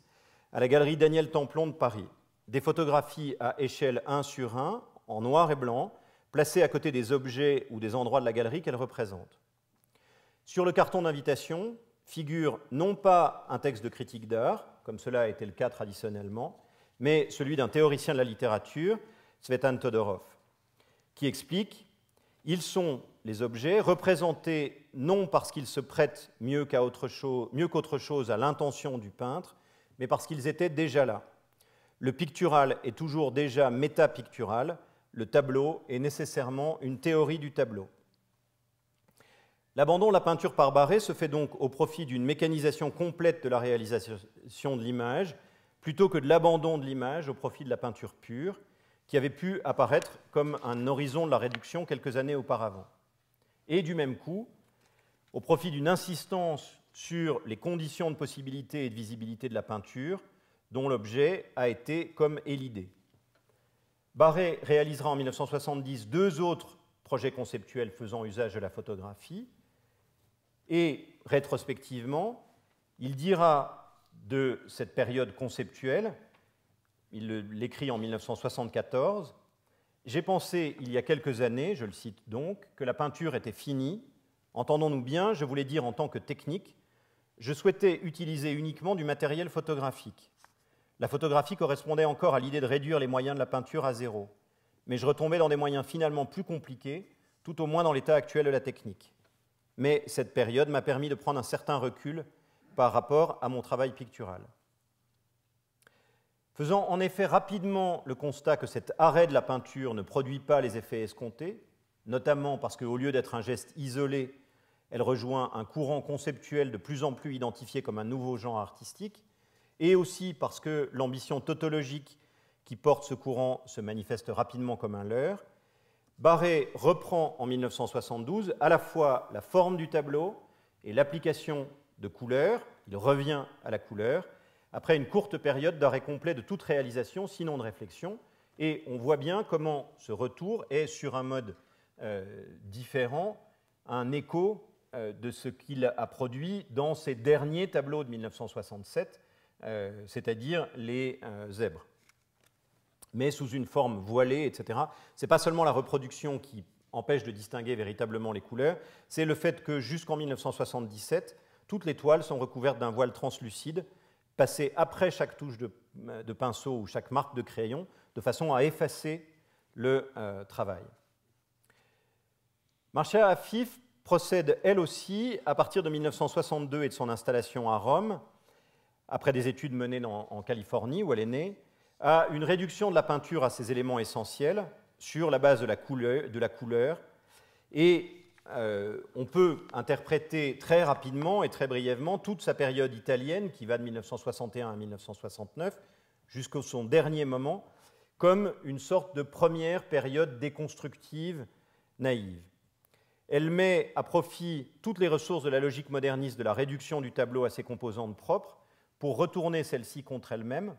à la galerie Daniel Templon de Paris. Des photographies à échelle 1/1, en noir et blanc, placées à côté des objets ou des endroits de la galerie qu'elles représentent. Sur le carton d'invitation figure non pas un texte de critique d'art, comme cela a été le cas traditionnellement, mais celui d'un théoricien de la littérature, Tsvetan Todorov, qui explique « Ils sont, les objets, représentés non parce qu'ils se prêtent mieux qu'autre chose à l'intention du peintre, mais parce qu'ils étaient déjà là. Le pictural est toujours déjà métapictural, le tableau est nécessairement une théorie du tableau. » L'abandon de la peinture par Barré se fait donc au profit d'une mécanisation complète de la réalisation de l'image, plutôt que de l'abandon de l'image au profit de la peinture pure, qui avait pu apparaître comme un horizon de la réduction quelques années auparavant. Et du même coup, au profit d'une insistance sur les conditions de possibilité et de visibilité de la peinture, dont l'objet a été comme est l'idée. Barré réalisera en 1970 2 autres projets conceptuels faisant usage de la photographie, et rétrospectivement, il dira de cette période conceptuelle, il l'écrit en 1974, « J'ai pensé il y a quelques années, je le cite donc, que la peinture était finie. Entendons-nous bien, je voulais dire en tant que technique, je souhaitais utiliser uniquement du matériel photographique. La photographie correspondait encore à l'idée de réduire les moyens de la peinture à 0, mais je retombais dans des moyens finalement plus compliqués, tout au moins dans l'état actuel de la technique. Mais cette période m'a permis de prendre un certain recul par rapport à mon travail pictural. » Faisant en effet rapidement le constat que cet arrêt de la peinture ne produit pas les effets escomptés, notamment parce qu'au lieu d'être un geste isolé, elle rejoint un courant conceptuel de plus en plus identifié comme un nouveau genre artistique, et aussi parce que l'ambition tautologique qui porte ce courant se manifeste rapidement comme un leurre, Barré reprend en 1972 à la fois la forme du tableau et l'application de couleurs, il revient à la couleur, après une courte période d'arrêt complet de toute réalisation, sinon de réflexion, et on voit bien comment ce retour est, sur un mode différent, un écho de ce qu'il a produit dans ses derniers tableaux de 1967, c'est-à-dire les zèbres. Mais sous une forme voilée, etc. Ce n'est pas seulement la reproduction qui empêche de distinguer véritablement les couleurs, c'est le fait que jusqu'en 1977, toutes les toiles sont recouvertes d'un voile translucide, passé après chaque touche de pinceau ou chaque marque de crayon, de façon à effacer le travail. Marcia Afif procède elle aussi, à partir de 1962 et de son installation à Rome, après des études menées en Californie où elle est née, à une réduction de la peinture à ses éléments essentiels sur la base de la couleur. Et on peut interpréter très rapidement et très brièvement toute sa période italienne, qui va de 1961 à 1969, jusqu'à son dernier moment, comme une sorte de première période déconstructive naïve. Elle met à profit toutes les ressources de la logique moderniste de la réduction du tableau à ses composantes propres pour retourner celle-ci contre elle-même.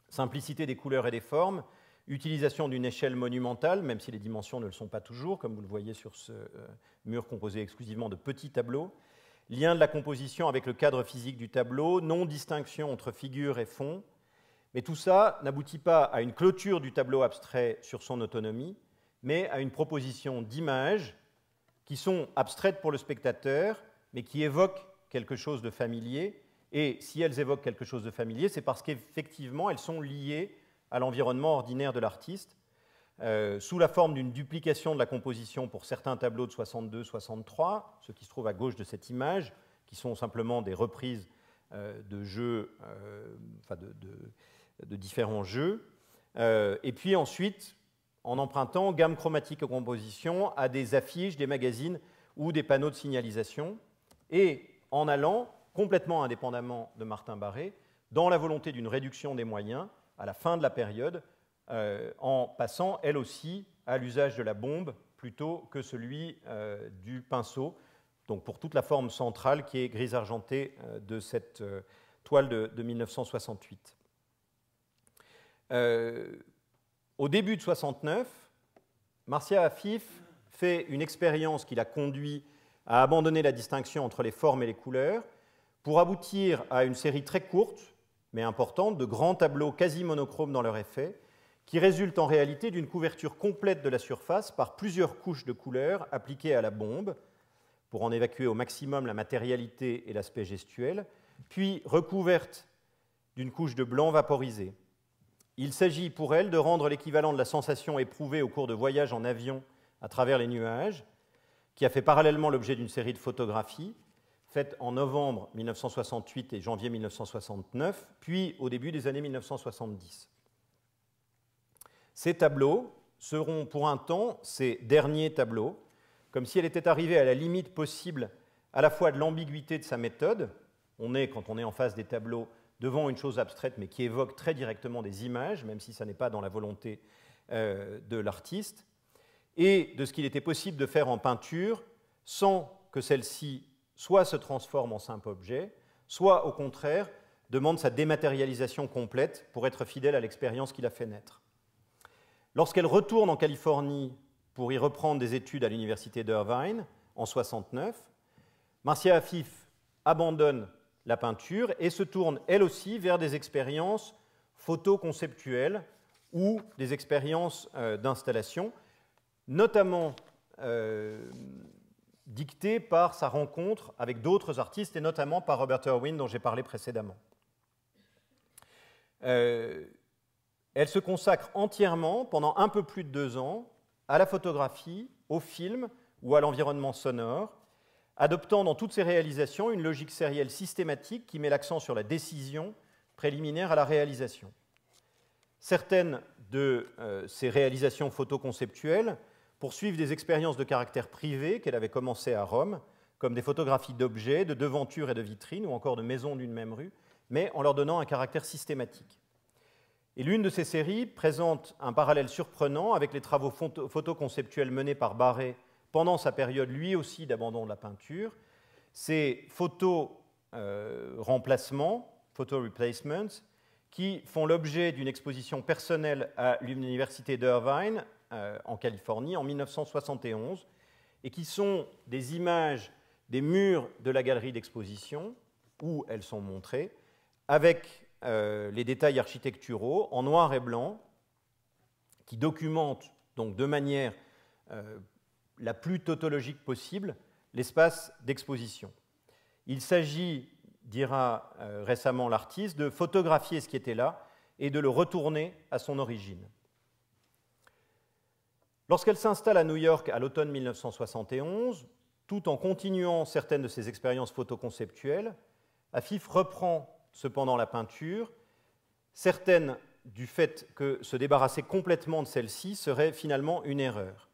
Simplicité des couleurs et des formes, utilisation d'une échelle monumentale, même si les dimensions ne le sont pas toujours, comme vous le voyez sur ce mur composé exclusivement de petits tableaux, lien de la composition avec le cadre physique du tableau, non-distinction entre figure et fond, mais tout ça n'aboutit pas à une clôture du tableau abstrait sur son autonomie, mais à une proposition d'images qui sont abstraites pour le spectateur, mais qui évoquent quelque chose de familier. Et si elles évoquent quelque chose de familier, c'est parce qu'effectivement, elles sont liées à l'environnement ordinaire de l'artiste, sous la forme d'une duplication de la composition pour certains tableaux de 62-63, ceux qui se trouvent à gauche de cette image, qui sont simplement des reprises de jeux, de différents jeux, et puis ensuite, en empruntant gamme chromatique aux compositions à des affiches, des magazines ou des panneaux de signalisation, et en allant complètement indépendamment de Martin Barré, dans la volonté d'une réduction des moyens à la fin de la période, en passant, elle aussi, à l'usage de la bombe plutôt que celui du pinceau, donc pour toute la forme centrale qui est grise argentée de cette toile de 1968. Au début de 1969, Marcia Afif fait une expérience qui l'a conduit à abandonner la distinction entre les formes et les couleurs, pour aboutir à une série très courte, mais importante, de grands tableaux quasi monochromes dans leur effet, qui résultent en réalité d'une couverture complète de la surface par plusieurs couches de couleurs appliquées à la bombe, pour en évacuer au maximum la matérialité et l'aspect gestuel, puis recouvertes d'une couche de blanc vaporisé. Il s'agit pour elle de rendre l'équivalent de la sensation éprouvée au cours de voyages en avion à travers les nuages, qui a fait parallèlement l'objet d'une série de photographies, faites en novembre 1968 et janvier 1969, puis au début des années 1970. Ces tableaux seront pour un temps ces derniers tableaux, comme si elle était arrivée à la limite possible à la fois de l'ambiguïté de sa méthode. On est, quand on est en face des tableaux, devant une chose abstraite, mais qui évoque très directement des images, même si ça n'est pas dans la volonté de l'artiste, et de ce qu'il était possible de faire en peinture sans que celle-ci soit se transforme en simple objet, soit au contraire demande sa dématérialisation complète pour être fidèle à l'expérience qui l'a fait naître. Lorsqu'elle retourne en Californie pour y reprendre des études à l'université d'Irvine en 1969, Marcia Afif abandonne la peinture et se tourne elle aussi vers des expériences photo-conceptuelles ou des expériences d'installation, notamment dictée par sa rencontre avec d'autres artistes, et notamment par Robert Irwin, dont j'ai parlé précédemment. Elle se consacre entièrement, pendant un peu plus de 2 ans, à la photographie, au film ou à l'environnement sonore, adoptant dans toutes ses réalisations une logique sérielle systématique qui met l'accent sur la décision préliminaire à la réalisation. Certaines de ces réalisations photoconceptuelles poursuivent des expériences de caractère privé qu'elle avait commencées à Rome, comme des photographies d'objets, de devantures et de vitrines, ou encore de maisons d'une même rue, mais en leur donnant un caractère systématique. Et l'une de ces séries présente un parallèle surprenant avec les travaux photoconceptuels menés par Barré pendant sa période, lui aussi, d'abandon de la peinture. Ces photo-remplacements, photo-replacements, qui font l'objet d'une exposition personnelle à l'université d'Irvine, en Californie, en 1971, et qui sont des images des murs de la galerie d'exposition, où elles sont montrées, avec les détails architecturaux en noir et blanc, qui documentent donc de manière la plus tautologique possible l'espace d'exposition. Il s'agit, dira récemment l'artiste, de photographier ce qui était là et de le retourner à son origine. Lorsqu'elle s'installe à New York à l'automne 1971, tout en continuant certaines de ses expériences photoconceptuelles, Afif reprend cependant la peinture, certaines du fait que se débarrasser complètement de celle-ci serait finalement une erreur.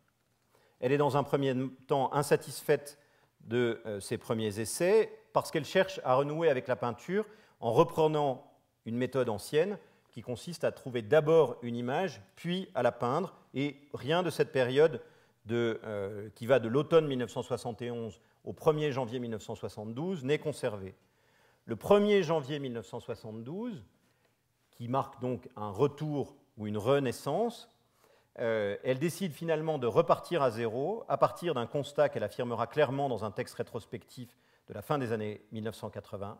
Elle est dans un premier temps insatisfaite de ses premiers essais parce qu'elle cherche à renouer avec la peinture en reprenant une méthode ancienne qui consiste à trouver d'abord une image, puis à la peindre, et rien de cette période qui va de l'automne 1971 au 1er janvier 1972 n'est conservé. Le 1er janvier 1972, qui marque donc un retour ou une renaissance, elle décide finalement de repartir à zéro à partir d'un constat qu'elle affirmera clairement dans un texte rétrospectif de la fin des années 1980.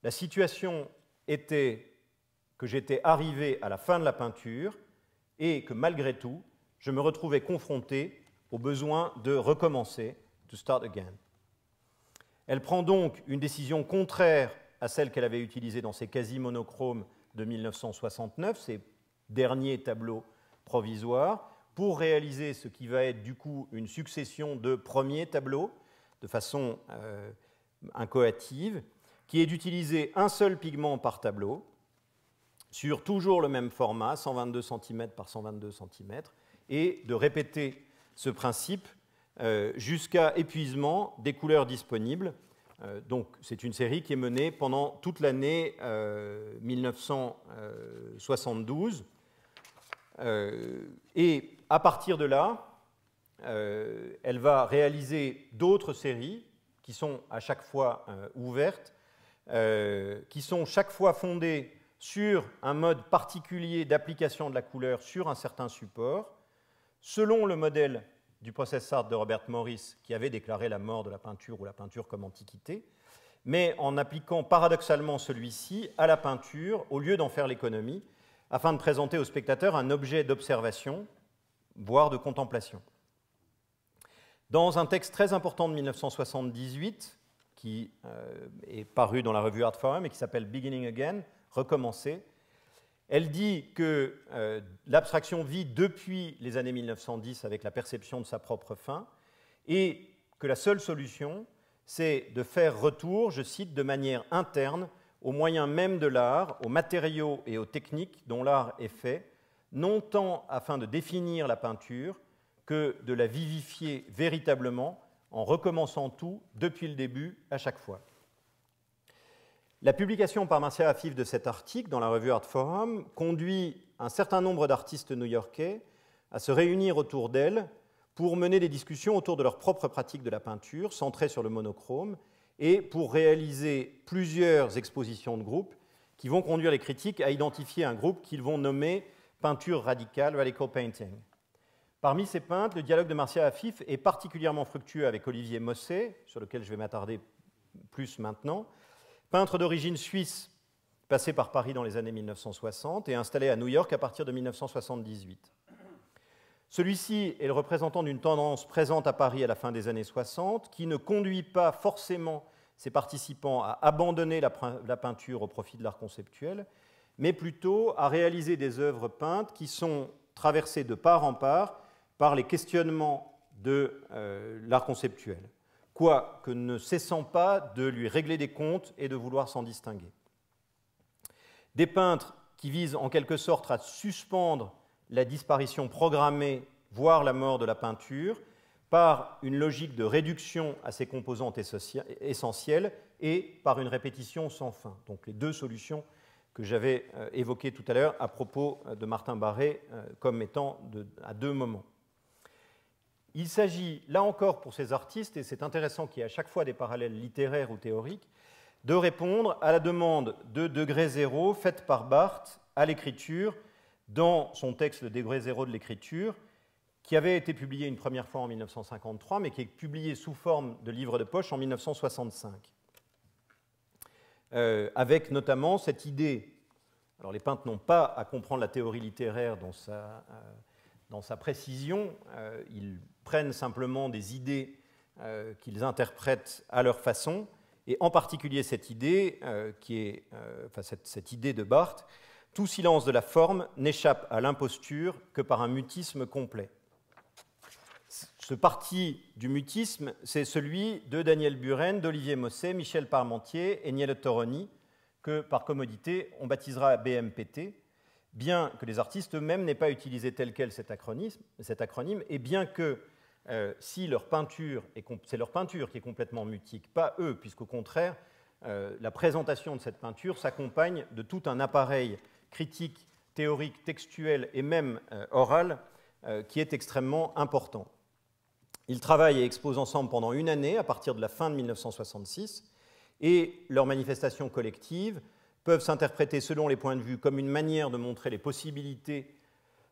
La situation était que j'étais arrivé à la fin de la peinture et que malgré tout, je me retrouvais confronté au besoin de recommencer, to start again. Elle prend donc une décision contraire à celle qu'elle avait utilisée dans ses quasi-monochromes de 1969, ces derniers tableaux provisoires, pour réaliser ce qui va être du coup une succession de premiers tableaux, de façon incoative, qui est d'utiliser un seul pigment par tableau, sur toujours le même format, 122 cm par 122 cm, et de répéter ce principe jusqu'à épuisement des couleurs disponibles. Donc c'est une série qui est menée pendant toute l'année 1972. Et à partir de là, elle va réaliser d'autres séries qui sont à chaque fois ouvertes, qui sont chaque fois fondées sur un mode particulier d'application de la couleur sur un certain support, selon le modèle du process art de Robert Morris, qui avait déclaré la mort de la peinture ou la peinture comme antiquité, mais en appliquant paradoxalement celui-ci à la peinture au lieu d'en faire l'économie, afin de présenter au spectateur un objet d'observation, voire de contemplation. Dans un texte très important de 1978, qui est paru dans la revue Art Forum et qui s'appelle Beginning Again, recommencer, elle dit que l'abstraction vit depuis les années 1910 avec la perception de sa propre fin et que la seule solution, c'est de faire retour, je cite, de manière interne aux moyens même de l'art, aux matériaux et aux techniques dont l'art est fait, non tant afin de définir la peinture que de la vivifier véritablement en recommençant tout depuis le début à chaque fois. La publication par Marcia Afif de cet article dans la revue Art Forum conduit un certain nombre d'artistes new-yorkais à se réunir autour d'elle pour mener des discussions autour de leur propre pratique de la peinture, centrée sur le monochrome, et pour réaliser plusieurs expositions de groupe qui vont conduire les critiques à identifier un groupe qu'ils vont nommer peinture radicale, radical painting. Parmi ces peintres, le dialogue de Marcia Afif est particulièrement fructueux avec Olivier Mosset, sur lequel je vais m'attarder plus maintenant, peintre d'origine suisse, passé par Paris dans les années 1960 et installé à New York à partir de 1978. Celui-ci est le représentant d'une tendance présente à Paris à la fin des années 60 qui ne conduit pas forcément ses participants à abandonner la peinture au profit de l'art conceptuel, mais plutôt à réaliser des œuvres peintes qui sont traversées de part en part par les questionnements de l'art conceptuel, quoique ne cessant pas de lui régler des comptes et de vouloir s'en distinguer. Des peintres qui vise en quelque sorte à suspendre la disparition programmée, voire la mort de la peinture, par une logique de réduction à ses composantes essentielles et par une répétition sans fin. Donc les deux solutions que j'avais évoquées tout à l'heure à propos de Martin Barré comme étant à deux moments. Il s'agit, là encore pour ces artistes, et c'est intéressant qu'il y ait à chaque fois des parallèles littéraires ou théoriques, de répondre à la demande de degré zéro faite par Barthes à l'écriture dans son texte Le degré zéro de l'écriture, qui avait été publié une première fois en 1953, mais qui est publié sous forme de livre de poche en 1965. Avec notamment cette idée, alors les peintres n'ont pas à comprendre la théorie littéraire dans sa précision, ils prennent simplement des idées qu'ils interprètent à leur façon, et en particulier cette idée, cette idée de Barthes, tout silence de la forme n'échappe à l'imposture que par un mutisme complet. Ce parti du mutisme, c'est celui de Daniel Buren, d'Olivier Mosset, Michel Parmentier et Niel Toroni, que par commodité on baptisera BMPT, bien que les artistes eux-mêmes n'aient pas utilisé tel quel cet acronyme, et bien que si leur peinture, c'est leur peinture qui est complètement mutique, pas eux, puisqu'au contraire, la présentation de cette peinture s'accompagne de tout un appareil critique, théorique, textuel et même oral qui est extrêmement important. Ils travaillent et exposent ensemble pendant une année, à partir de la fin de 1966, et leurs manifestations collectives peuvent s'interpréter selon les points de vue comme une manière de montrer les possibilités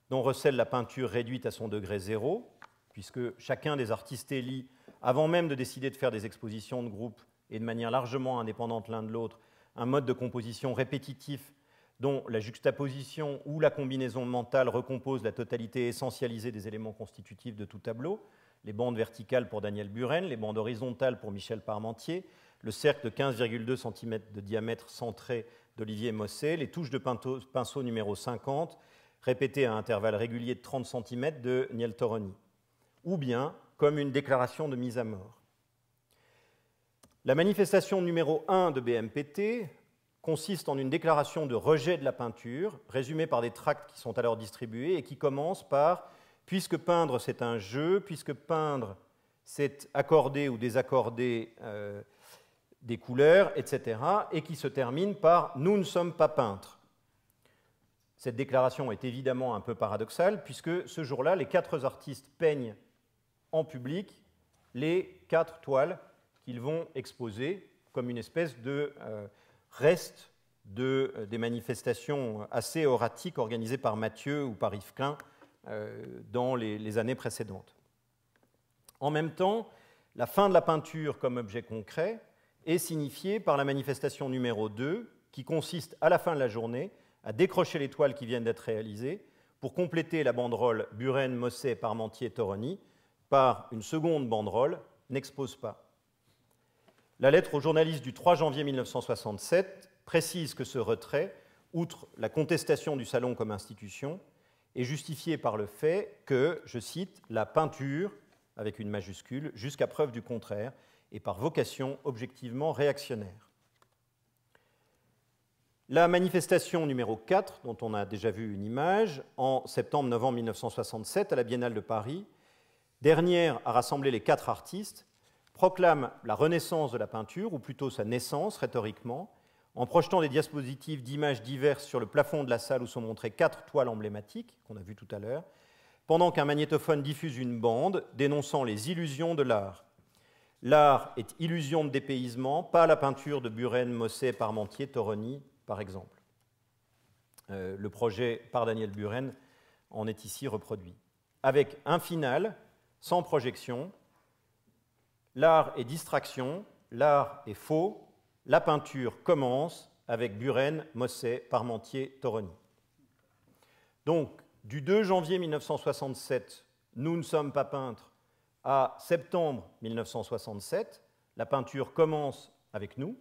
dont recèle la peinture réduite à son degré zéro, puisque chacun des artistes élit, avant même de décider de faire des expositions de groupe et de manière largement indépendante l'un de l'autre, un mode de composition répétitif dont la juxtaposition ou la combinaison mentale recompose la totalité essentialisée des éléments constitutifs de tout tableau, les bandes verticales pour Daniel Buren, les bandes horizontales pour Michel Parmentier, le cercle de 15,2 cm de diamètre centré d'Olivier Mosset, les touches de pinceau numéro 50, répétées à intervalles réguliers de 30 cm de Niel Toroni, ou bien comme une déclaration de mise à mort. La manifestation numéro 1 de BMPT consiste en une déclaration de rejet de la peinture, résumée par des tracts qui sont alors distribués et qui commence par « Puisque peindre c'est un jeu, puisque peindre c'est accorder ou désaccorder des couleurs, etc. » et qui se termine par « Nous ne sommes pas peintres ». Cette déclaration est évidemment un peu paradoxale puisque ce jour-là, les 4 artistes peignent en public les 4 toiles qu'ils vont exposer comme une espèce de reste des manifestations assez oratiques organisées par Mathieu ou par Yves Klein dans les années précédentes. En même temps, la fin de la peinture comme objet concret est signifiée par la manifestation numéro 2, qui consiste à la fin de la journée à décrocher les toiles qui viennent d'être réalisées pour compléter la banderole Buren, Mosset, Parmentier, Toroni par une seconde banderole « N'expose pas ». La lettre aux journalistes du 3 janvier 1967 précise que ce retrait, outre la contestation du salon comme institution, est justifié par le fait que, je cite, « la peinture », avec une majuscule, jusqu'à preuve du contraire, et par vocation objectivement réactionnaire. La manifestation numéro 4, dont on a déjà vu une image, en septembre-novembre 1967 à la Biennale de Paris, dernière à rassembler les 4 artistes, proclame la renaissance de la peinture, ou plutôt sa naissance rhétoriquement, en projetant des diapositives d'images diverses sur le plafond de la salle où sont montrées 4 toiles emblématiques, qu'on a vues tout à l'heure, pendant qu'un magnétophone diffuse une bande dénonçant les illusions de l'art. L'art est illusion de dépaysement, pas la peinture de Buren, Mosset, Parmentier, Toroni, par exemple. Le projet par Daniel Buren en est ici reproduit. Avec un final, sans projection, l'art est distraction, l'art est faux, la peinture commence avec Buren, Mosset, Parmentier, Toroni. Donc, du 2 janvier 1967, nous ne sommes pas peintres, à septembre 1967, la peinture commence avec nous.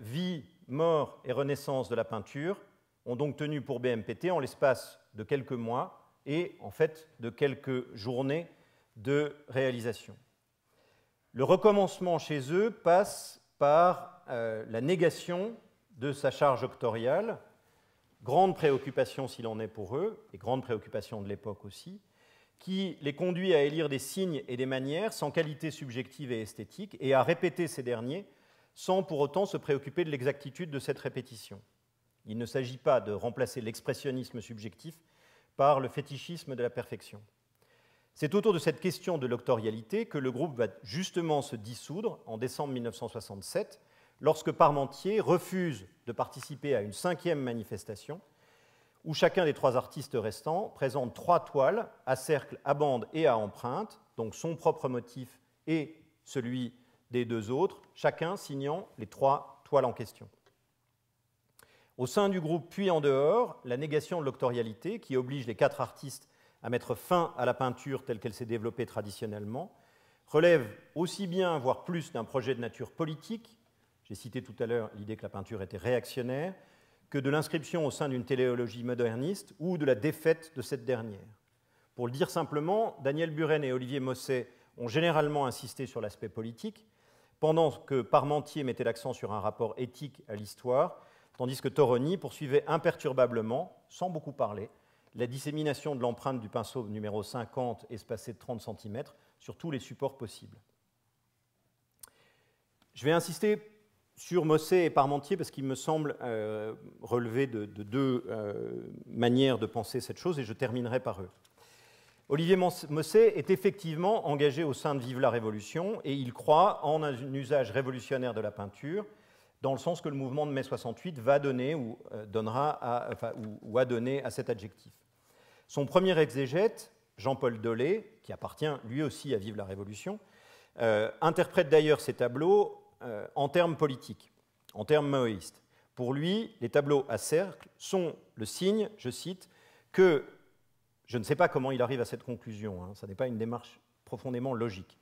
Vie, mort et renaissance de la peinture ont donc tenu pour BMPT en l'espace de quelques mois et en fait de quelques journées de réalisation. Le recommencement chez eux passe par la négation de sa charge octoriale. grande préoccupation s'il en est pour eux, et grande préoccupation de l'époque aussi, qui les conduit à élire des signes et des manières sans qualité subjective et esthétique, et à répéter ces derniers sans pour autant se préoccuper de l'exactitude de cette répétition. Il ne s'agit pas de remplacer l'expressionnisme subjectif par le fétichisme de la perfection. C'est autour de cette question de l'octorialité que le groupe va justement se dissoudre en décembre 1967, lorsque Parmentier refuse de participer à une 5e manifestation, où chacun des 3 artistes restants présente 3 toiles à cercle, à bande et à empreinte, donc son propre motif et celui des 2 autres, chacun signant les 3 toiles en question. Au sein du groupe, puis en dehors, la négation de l'octorialité, qui oblige les 4 artistes à mettre fin à la peinture telle qu'elle s'est développée traditionnellement, relève aussi bien, voire plus, d'un projet de nature politique, j'ai cité tout à l'heure l'idée que la peinture était réactionnaire, que de l'inscription au sein d'une téléologie moderniste ou de la défaite de cette dernière. Pour le dire simplement, Daniel Buren et Olivier Mosset ont généralement insisté sur l'aspect politique, pendant que Parmentier mettait l'accent sur un rapport éthique à l'histoire, tandis que Toroni poursuivait imperturbablement, sans beaucoup parler, la dissémination de l'empreinte du pinceau numéro 50 espacé de 30 cm sur tous les supports possibles. Je vais insister sur Mosset et Parmentier parce qu'il me semble relever de 2 manières de penser cette chose, et je terminerai par eux. Olivier Mosset est effectivement engagé au sein de Vive la Révolution, et il croit en un usage révolutionnaire de la peinture, dans le sens que le mouvement de mai 68 va donner ou a donné à cet adjectif. Son premier exégète, Jean-Paul Dolé, qui appartient lui aussi à Vive la Révolution, interprète d'ailleurs ces tableaux en termes politiques, en termes maoïstes. Pour lui, les tableaux à cercle sont le signe, je cite, que, je ne sais pas comment il arrive à cette conclusion, ça n'est pas une démarche profondément logique,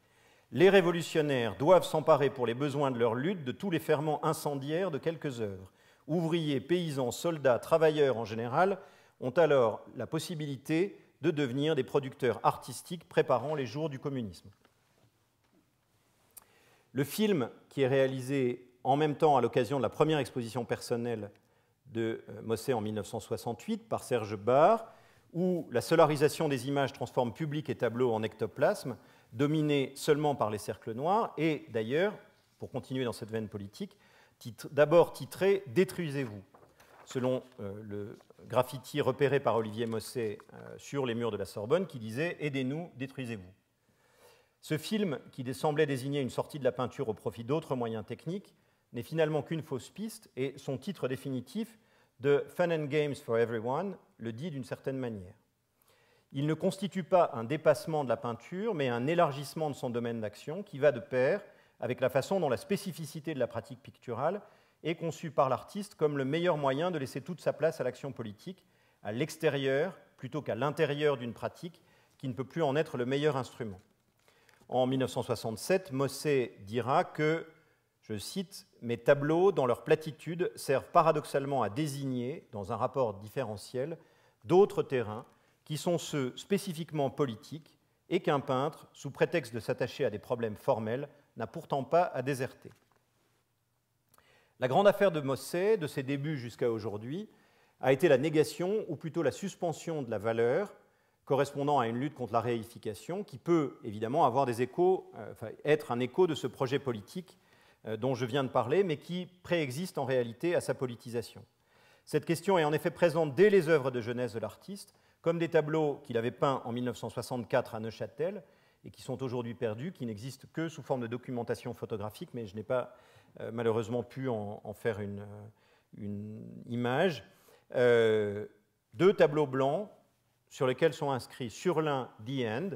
les révolutionnaires doivent s'emparer pour les besoins de leur lutte de tous les ferments incendiaires de quelques œuvres. Ouvriers, paysans, soldats, travailleurs en général ont alors la possibilité de devenir des producteurs artistiques préparant les jours du communisme. Le film, qui est réalisé en même temps à l'occasion de la première exposition personnelle de Mosset en 1968 par Serge Barre, où la solarisation des images transforme public et tableau en ectoplasme, dominé seulement par les cercles noirs, et d'ailleurs, pour continuer dans cette veine politique, d'abord titré « Détruisez-vous », selon le graffiti repéré par Olivier Mosset sur les murs de la Sorbonne, qui disait « Aidez-nous, détruisez-vous ». Ce film, qui semblait désigner une sortie de la peinture au profit d'autres moyens techniques, n'est finalement qu'une fausse piste, et son titre définitif de « Fun and Games for Everyone » le dit d'une certaine manière. Il ne constitue pas un dépassement de la peinture, mais un élargissement de son domaine d'action qui va de pair avec la façon dont la spécificité de la pratique picturale est conçue par l'artiste comme le meilleur moyen de laisser toute sa place à l'action politique, à l'extérieur plutôt qu'à l'intérieur d'une pratique qui ne peut plus en être le meilleur instrument. En 1967, Mosset dira que, je cite, « Mes tableaux, dans leur platitude, servent paradoxalement à désigner, dans un rapport différentiel, d'autres terrains qui sont ceux spécifiquement politiques et qu'un peintre, sous prétexte de s'attacher à des problèmes formels, n'a pourtant pas à déserter. » La grande affaire de Mosset, de ses débuts jusqu'à aujourd'hui, a été la négation, ou plutôt la suspension de la valeur, correspondant à une lutte contre la réification, qui peut évidemment avoir des échos, être un écho de ce projet politique dont je viens de parler, mais qui préexiste en réalité à sa politisation. Cette question est en effet présente dès les œuvres de jeunesse de l'artiste, comme des tableaux qu'il avait peints en 1964 à Neuchâtel, et qui sont aujourd'hui perdus, qui n'existent que sous forme de documentation photographique, mais je n'ai pas malheureusement pu en faire une image. 2 tableaux blancs sur lesquels sont inscrits sur l'un « The End »,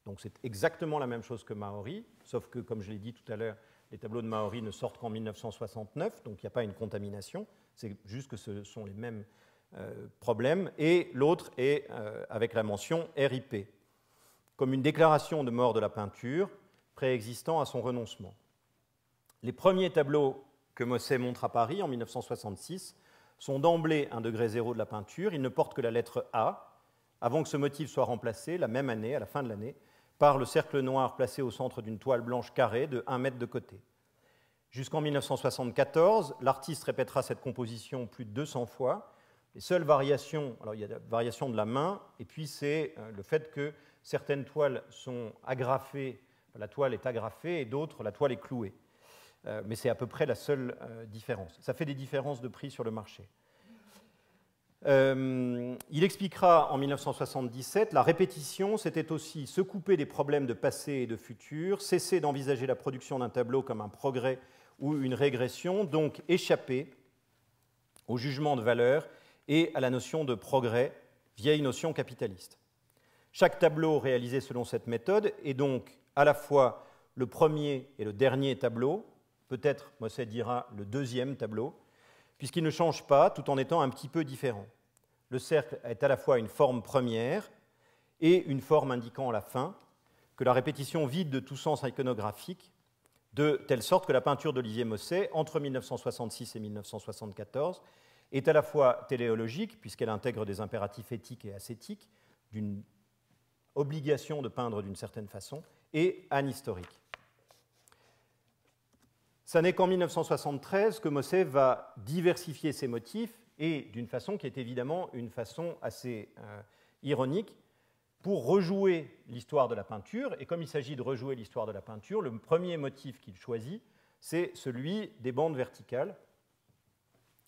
donc c'est exactement la même chose que Maori, sauf que, comme je l'ai dit tout à l'heure, les tableaux de Maori ne sortent qu'en 1969, donc il n'y a pas une contamination, c'est juste que ce sont les mêmes problèmes, et l'autre est avec la mention RIP, comme une déclaration de mort de la peinture préexistant à son renoncement. Les premiers tableaux que Mosset montre à Paris en 1966 sont d'emblée un degré zéro de la peinture, ils ne portent que la lettre A, avant que ce motif soit remplacé, la même année, à la fin de l'année, par le cercle noir placé au centre d'une toile blanche carrée de 1 mètre de côté. Jusqu'en 1974, l'artiste répétera cette composition plus de 200 fois, Les seules variations, alors il y a la variation de la main, et puis c'est le fait que certaines toiles sont agrafées, la toile est agrafée, et d'autres, la toile est clouée. Mais c'est à peu près la seule différence. Ça fait des différences de prix sur le marché. Il expliquera en 1977, la répétition, c'était aussi se couper des problèmes de passé et de futur, cesser d'envisager la production d'un tableau comme un progrès ou une régression, donc échapper au jugement de valeur et à la notion de progrès, vieille notion capitaliste. Chaque tableau réalisé selon cette méthode est donc à la fois le premier et le dernier tableau, peut-être, Mossé dira, le deuxième tableau, puisqu'il ne change pas tout en étant un petit peu différent. Le cercle est à la fois une forme première et une forme indiquant la fin, que la répétition vide de tout sens iconographique, de telle sorte que la peinture d'Olivier Mosset, entre 1966 et 1974, est à la fois téléologique, puisqu'elle intègre des impératifs éthiques et ascétiques, d'une obligation de peindre d'une certaine façon, et anhistorique. Ça n'est qu'en 1973 que Mosset va diversifier ses motifs, et d'une façon qui est évidemment une façon assez ironique, pour rejouer l'histoire de la peinture. Et comme il s'agit de rejouer l'histoire de la peinture, le premier motif qu'il choisit, c'est celui des bandes verticales,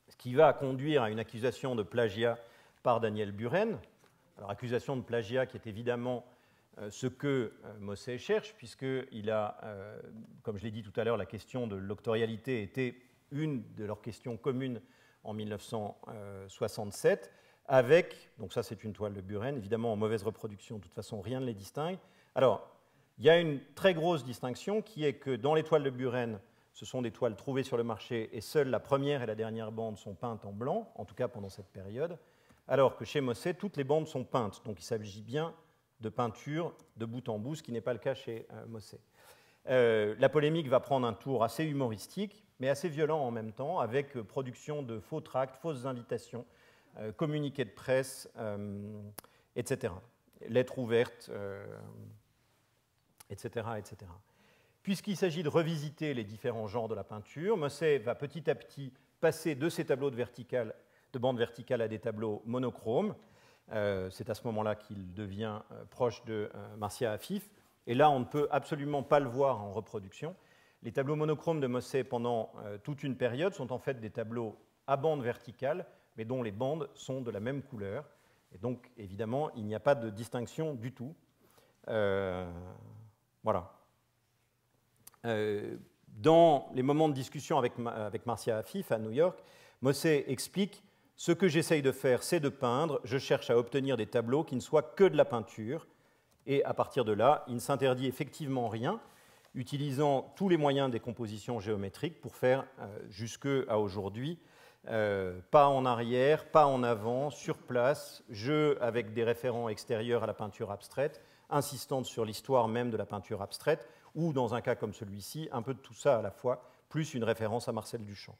ce qui va conduire à une accusation de plagiat par Daniel Buren. Alors, accusation de plagiat qui est évidemment ce que Mosset cherche, puisqu'il a, comme je l'ai dit tout à l'heure, la question de l'octorialité était une de leurs questions communes en 1967, avec, donc ça c'est une toile de Buren, évidemment en mauvaise reproduction, de toute façon rien ne les distingue. Alors, il y a une très grosse distinction qui est que dans les toiles de Buren, ce sont des toiles trouvées sur le marché et seules la première et la dernière bande sont peintes en blanc, en tout cas pendant cette période, alors que chez Mosset, toutes les bandes sont peintes. Donc il s'agit bien de peinture de bout en bout, ce qui n'est pas le cas chez Mosset. La polémique va prendre un tour assez humoristique, mais assez violent en même temps, avec production de faux tracts, fausses invitations, communiqués de presse, etc. Lettres ouvertes, etc., etc. Puisqu'il s'agit de revisiter les différents genres de la peinture, Mosset va petit à petit passer de ces tableaux de bandes verticales à des tableaux monochromes. C'est à ce moment-là qu'il devient proche de Marcia Afif. Et là, on ne peut absolument pas le voir en reproduction. Les tableaux monochromes de Mosset pendant toute une période sont en fait des tableaux à bandes verticales, mais dont les bandes sont de la même couleur. Et donc, évidemment, il n'y a pas de distinction du tout. Voilà. Dans les moments de discussion avec Marcia Afif à New York, Mosset explique « Ce que j'essaye de faire, c'est de peindre. Je cherche à obtenir des tableaux qui ne soient que de la peinture. » Et à partir de là, il ne s'interdit effectivement rien, utilisant tous les moyens des compositions géométriques pour faire, jusqu'à aujourd'hui, pas en arrière, pas en avant, sur place, jeu avec des référents extérieurs à la peinture abstraite, insistante sur l'histoire même de la peinture abstraite, ou dans un cas comme celui-ci, un peu de tout ça à la fois, plus une référence à Marcel Duchamp.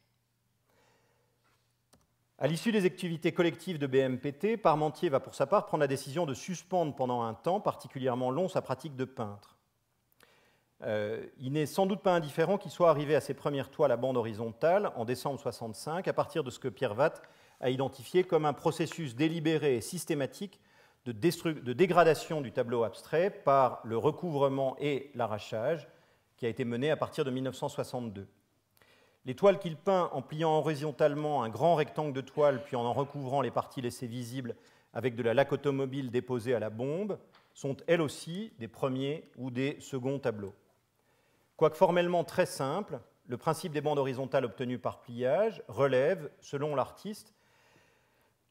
À l'issue des activités collectives de BMPT, Parmentier va pour sa part prendre la décision de suspendre pendant un temps particulièrement long sa pratique de peintre. Il n'est sans doute pas indifférent qu'il soit arrivé à ses premières toiles à bande horizontale en décembre 1965, à partir de ce que Pierre Watt a identifié comme un processus délibéré et systématique de dégradation du tableau abstrait par le recouvrement et l'arrachage qui a été mené à partir de 1962. Les toiles qu'il peint en pliant horizontalement un grand rectangle de toile, puis en recouvrant les parties laissées visibles avec de la laque automobile déposée à la bombe, sont elles aussi des premiers ou des seconds tableaux. Quoique formellement très simple, le principe des bandes horizontales obtenues par pliage relève, selon l'artiste,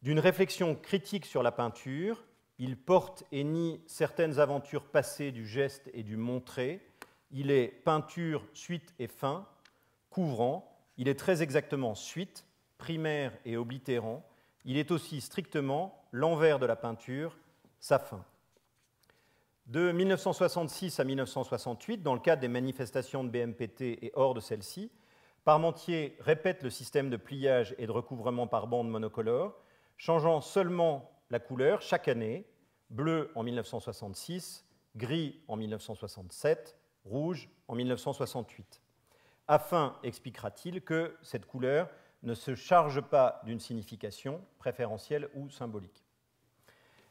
d'une réflexion critique sur la peinture. Il porte et nie certaines aventures passées du geste et du montré. Il est peinture, suite et fin, couvrant. Il est très exactement suite, primaire et oblitérant. Il est aussi strictement l'envers de la peinture, sa fin. De 1966 à 1968, dans le cadre des manifestations de BMPT et hors de celles-ci, Parmentier répète le système de pliage et de recouvrement par bande monocolore, changeant seulement la couleur chaque année, bleu en 1966, gris en 1967, rouge en 1968, afin, expliquera-t-il, que cette couleur ne se charge pas d'une signification préférentielle ou symbolique.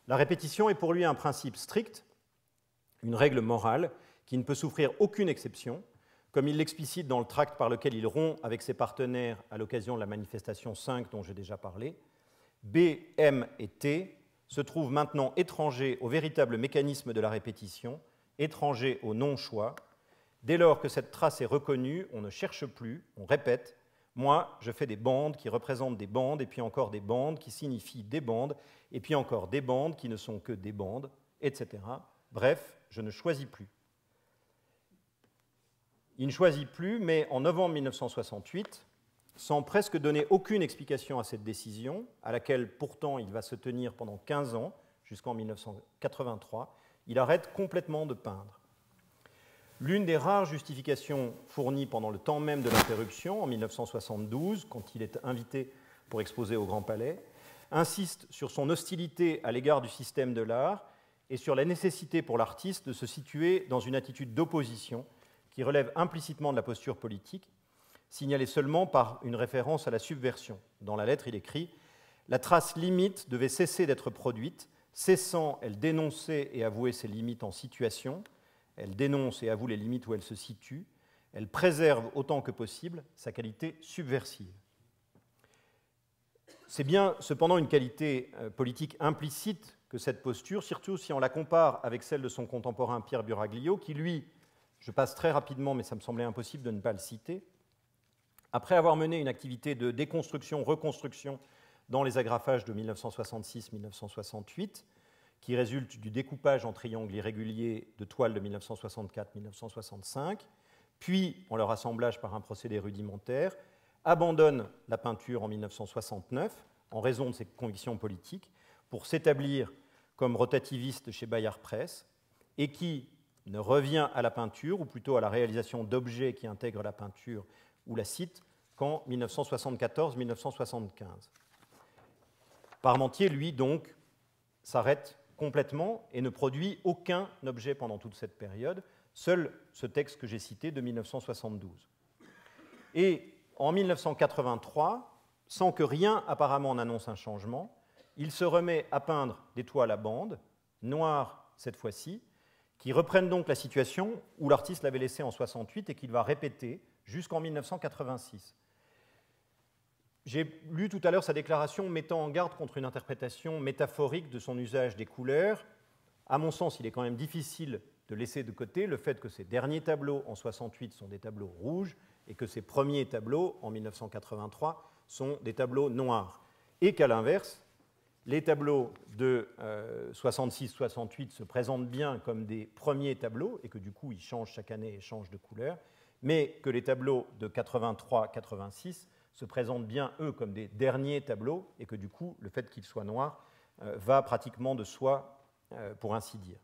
La répétition est pour lui un principe strict, une règle morale qui ne peut souffrir aucune exception, comme il l'explicite dans le tract par lequel il rompt avec ses partenaires à l'occasion de la manifestation 5 dont j'ai déjà parlé. B, M et T se trouvent maintenant étrangers au véritable mécanisme de la répétition, étrangers au non-choix. Dès lors que cette trace est reconnue, on ne cherche plus, on répète. Moi, je fais des bandes qui représentent des bandes, et puis encore des bandes qui signifient des bandes, et puis encore des bandes qui ne sont que des bandes, etc. Bref, je ne choisis plus. Il ne choisit plus, mais en novembre 1968, sans presque donner aucune explication à cette décision, à laquelle pourtant il va se tenir pendant 15 ans, jusqu'en 1983, il arrête complètement de peindre. L'une des rares justifications fournies pendant le temps même de l'interruption, en 1972, quand il est invité pour exposer au Grand Palais, insiste sur son hostilité à l'égard du système de l'art et sur la nécessité pour l'artiste de se situer dans une attitude d'opposition qui relève implicitement de la posture politique, signalée seulement par une référence à la subversion. Dans la lettre, il écrit « La trace limite devait cesser d'être produite. Cessant, elle dénonçait et avouait ses limites en situation. Elle dénonce et avoue les limites où elle se situe. Elle préserve autant que possible sa qualité subversive. » C'est bien cependant une qualité politique implicite que cette posture, surtout si on la compare avec celle de son contemporain Pierre Buraglio, qui lui, je passe très rapidement, mais ça me semblait impossible de ne pas le citer, après avoir mené une activité de déconstruction-reconstruction dans les agrafages de 1966-1968, qui résulte du découpage en triangles irréguliers de toiles de 1964-1965, puis en leur assemblage par un procédé rudimentaire, abandonne la peinture en 1969 en raison de ses convictions politiques pour s'établir comme rotativiste chez Bayard Presse et qui ne revient à la peinture, ou plutôt à la réalisation d'objets qui intègrent la peinture ou la cite, qu'en 1974-1975. Parmentier, lui, donc, s'arrête complètement et ne produit aucun objet pendant toute cette période, seul ce texte que j'ai cité de 1972. Et en 1983, sans que rien apparemment n'annonce un changement, il se remet à peindre des toiles à bandes, noires cette fois-ci, qui reprennent donc la situation où l'artiste l'avait laissée en 1968 et qu'il va répéter jusqu'en 1986. J'ai lu tout à l'heure sa déclaration mettant en garde contre une interprétation métaphorique de son usage des couleurs. À mon sens, il est quand même difficile de laisser de côté le fait que ces derniers tableaux en 1968 sont des tableaux rouges et que ces premiers tableaux en 1983 sont des tableaux noirs. Et qu'à l'inverse, les tableaux de 66-68 se présentent bien comme des premiers tableaux et que du coup ils changent chaque année et changent de couleur, mais que les tableaux de 83-86 se présentent bien, eux, comme des derniers tableaux et que du coup le fait qu'ils soient noirs va pratiquement de soi, pour ainsi dire.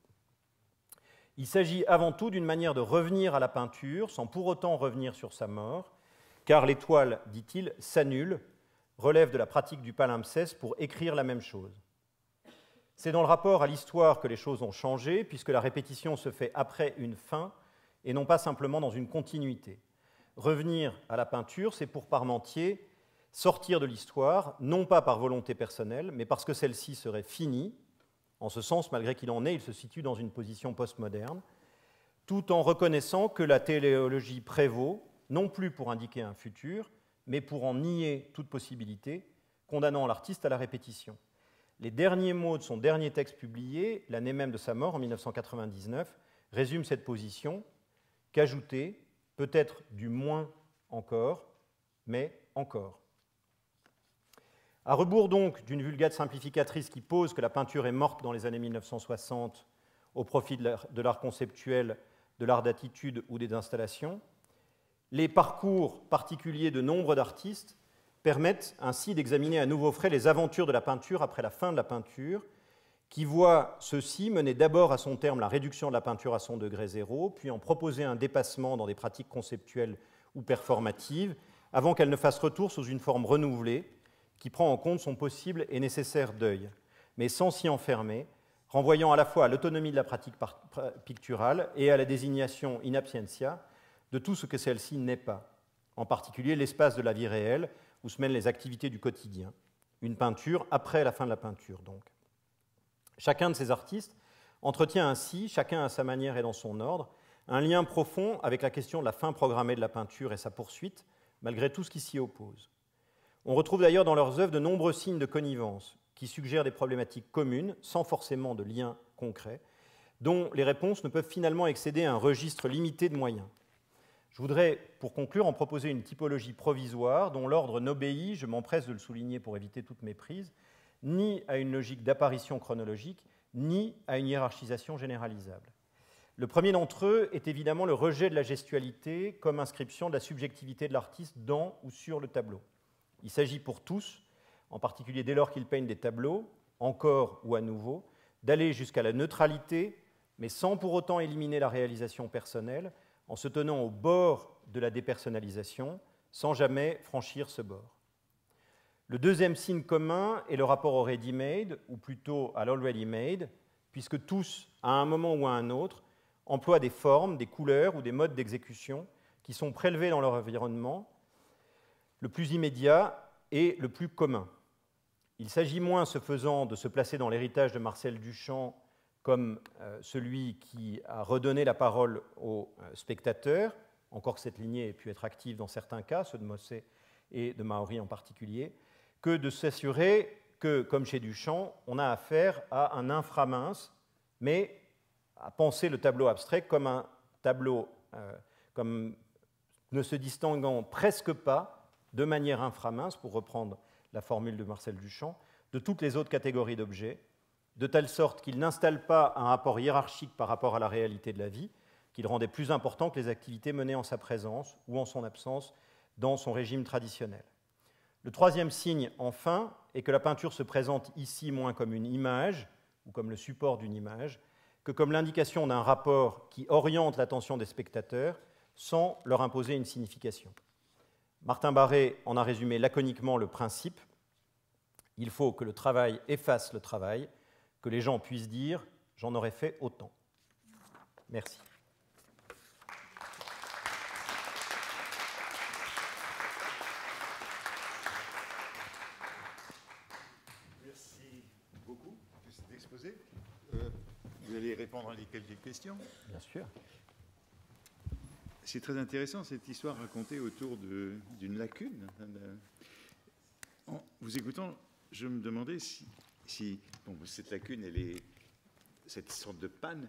Il s'agit avant tout d'une manière de revenir à la peinture sans pour autant revenir sur sa mort, car les toiles, dit-il, s'annulent, relèvent de la pratique du palimpseste pour écrire la même chose. C'est dans le rapport à l'histoire que les choses ont changé, puisque la répétition se fait après une fin et non pas simplement dans une continuité. Revenir à la peinture, c'est pour Parmentier sortir de l'histoire, non pas par volonté personnelle, mais parce que celle-ci serait finie. En ce sens, malgré qu'il en est, il se situe dans une position postmoderne, tout en reconnaissant que la téléologie prévaut, non plus pour indiquer un futur, mais pour en nier toute possibilité, condamnant l'artiste à la répétition. Les derniers mots de son dernier texte publié, l'année même de sa mort, en 1999, résument cette position, qu'ajouter, peut-être du moins encore, mais encore. À rebours donc d'une vulgate simplificatrice qui pose que la peinture est morte dans les années 1960 au profit de l'art conceptuel, de l'art d'attitude ou des installations, les parcours particuliers de nombre d'artistes permettent ainsi d'examiner à nouveau frais les aventures de la peinture après la fin de la peinture, qui voit ceux-ci mener d'abord à son terme la réduction de la peinture à son degré zéro, puis en proposer un dépassement dans des pratiques conceptuelles ou performatives, avant qu'elle ne fasse retour sous une forme renouvelée, qui prend en compte son possible et nécessaire deuil, mais sans s'y enfermer, renvoyant à la fois à l'autonomie de la pratique picturale et à la désignation in absentia de tout ce que celle-ci n'est pas, en particulier l'espace de la vie réelle, où se mènent les activités du quotidien. Une peinture après la fin de la peinture, donc. Chacun de ces artistes entretient ainsi, chacun à sa manière et dans son ordre, un lien profond avec la question de la fin programmée de la peinture et sa poursuite, malgré tout ce qui s'y oppose. On retrouve d'ailleurs dans leurs œuvres de nombreux signes de connivence qui suggèrent des problématiques communes, sans forcément de lien concret, dont les réponses ne peuvent finalement excéder un registre limité de moyens. Je voudrais, pour conclure, en proposer une typologie provisoire dont l'ordre n'obéit, je m'empresse de le souligner pour éviter toute méprise, ni à une logique d'apparition chronologique, ni à une hiérarchisation généralisable. Le premier d'entre eux est évidemment le rejet de la gestualité comme inscription de la subjectivité de l'artiste dans ou sur le tableau. Il s'agit pour tous, en particulier dès lors qu'ils peignent des tableaux, encore ou à nouveau, d'aller jusqu'à la neutralité, mais sans pour autant éliminer la réalisation personnelle, en se tenant au bord de la dépersonnalisation, sans jamais franchir ce bord. Le deuxième signe commun est le rapport au ready-made, ou plutôt à l'already made, puisque tous, à un moment ou à un autre, emploient des formes, des couleurs ou des modes d'exécution qui sont prélevés dans leur environnement, le plus immédiat et le plus commun. Il s'agit moins, ce faisant, de se placer dans l'héritage de Marcel Duchamp comme celui qui a redonné la parole aux spectateurs, encore que cette lignée ait pu être active dans certains cas, ceux de Mossé et de Maori en particulier, que de s'assurer que, comme chez Duchamp, on a affaire à un inframince, mais à penser le tableau abstrait comme un tableau comme ne se distinguant presque pas, de manière inframince, pour reprendre la formule de Marcel Duchamp, de toutes les autres catégories d'objets, de telle sorte qu'il n'installe pas un rapport hiérarchique par rapport à la réalité de la vie, qu'il rendait plus important que les activités menées en sa présence ou en son absence dans son régime traditionnel. Le troisième signe, enfin, est que la peinture se présente ici moins comme une image, ou comme le support d'une image, que comme l'indication d'un rapport qui oriente l'attention des spectateurs sans leur imposer une signification. Martin Barré en a résumé laconiquement le principe. Il faut que le travail efface le travail, que les gens puissent dire « j'en aurais fait autant ». Merci. Merci beaucoup de cet exposé. Vous allez répondre à quelques questions? Bien sûr. C'est très intéressant cette histoire racontée autour d'une lacune. En vous écoutant, je me demandais si bon, cette lacune, cette sorte de panne,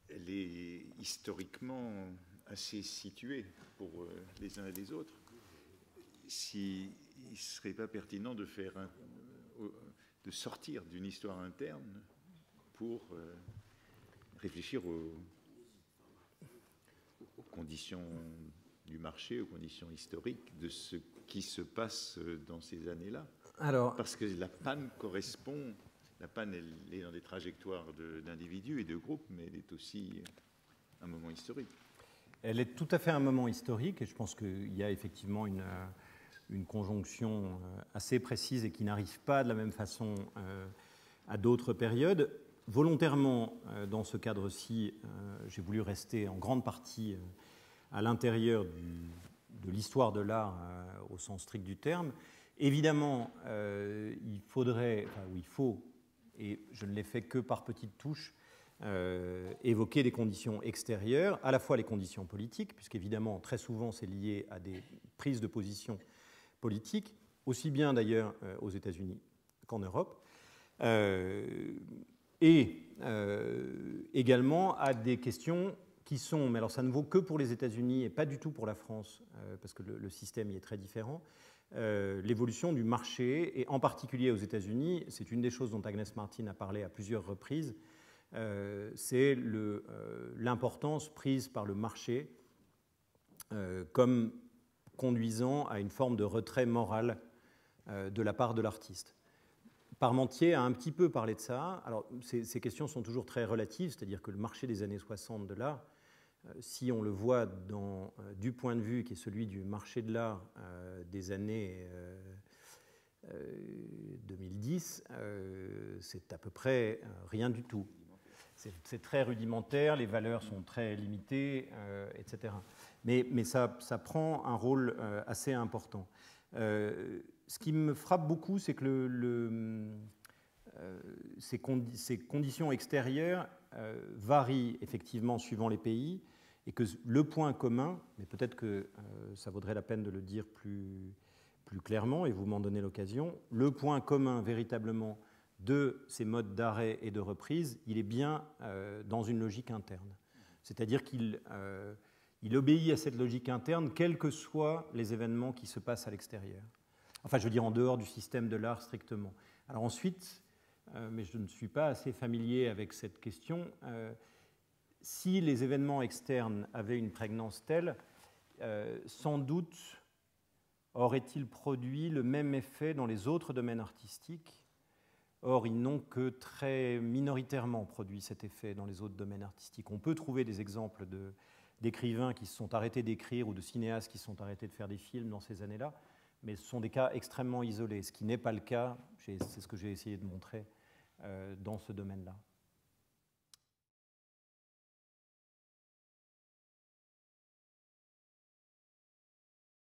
elle est historiquement assez située pour les uns et les autres. S'il ne serait pas pertinent de de sortir d'une histoire interne pour réfléchir aux conditions du marché, aux conditions historiques de ce qui se passe dans ces années-là. Parce que la panne correspond, la panne elle est dans des trajectoires d'individus et de groupes, mais elle est aussi un moment historique. Elle est tout à fait un moment historique, et je pense qu'il y a effectivement une conjonction assez précise et qui n'arrive pas de la même façon à d'autres périodes. Volontairement, dans ce cadre-ci, j'ai voulu rester en grande partie à l'intérieur de l'histoire de l'art au sens strict du terme. Évidemment, il faut, et je ne l'ai fait que par petites touches, évoquer des conditions extérieures, à la fois les conditions politiques, puisqu'évidemment, très souvent, c'est lié à des prises de position politiques, aussi bien d'ailleurs aux États-Unis qu'en Europe, et également à des questions qui sont, mais alors ça ne vaut que pour les États-Unis et pas du tout pour la France, parce que le système y est très différent, l'évolution du marché, et en particulier aux États-Unis, c'est une des choses dont Agnès Martin a parlé à plusieurs reprises, c'est l'importance prise par le marché comme conduisant à une forme de retrait moral de la part de l'artiste. Parmentier a un petit peu parlé de ça. Alors, ces questions sont toujours très relatives, c'est-à-dire que le marché des années 60 de l'art, si on le voit du point de vue qui est celui du marché de l'art des années 2010, c'est à peu près rien du tout. C'est très rudimentaire, les valeurs sont très limitées, etc. Mais ça prend un rôle assez important. Ce qui me frappe beaucoup, c'est que ces conditions extérieures varient effectivement suivant les pays, et que le point commun, mais peut-être que ça vaudrait la peine de le dire plus clairement, et vous m'en donnez l'occasion, le point commun véritablement de ces modes d'arrêt et de reprise, il est bien dans une logique interne. C'est-à-dire qu'il obéit à cette logique interne, quels que soient les événements qui se passent à l'extérieur. Enfin, je veux dire en dehors du système de l'art strictement. Alors ensuite, mais je ne suis pas assez familier avec cette question, si les événements externes avaient une prégnance telle, sans doute aurait-il produit le même effet dans les autres domaines artistiques. Or, ils n'ont que très minoritairement produit cet effet dans les autres domaines artistiques. On peut trouver des exemples d'écrivains qui se sont arrêtés d'écrire ou de cinéastes qui se sont arrêtés de faire des films dans ces années-là, mais ce sont des cas extrêmement isolés, ce qui n'est pas le cas, c'est ce que j'ai essayé de montrer dans ce domaine-là.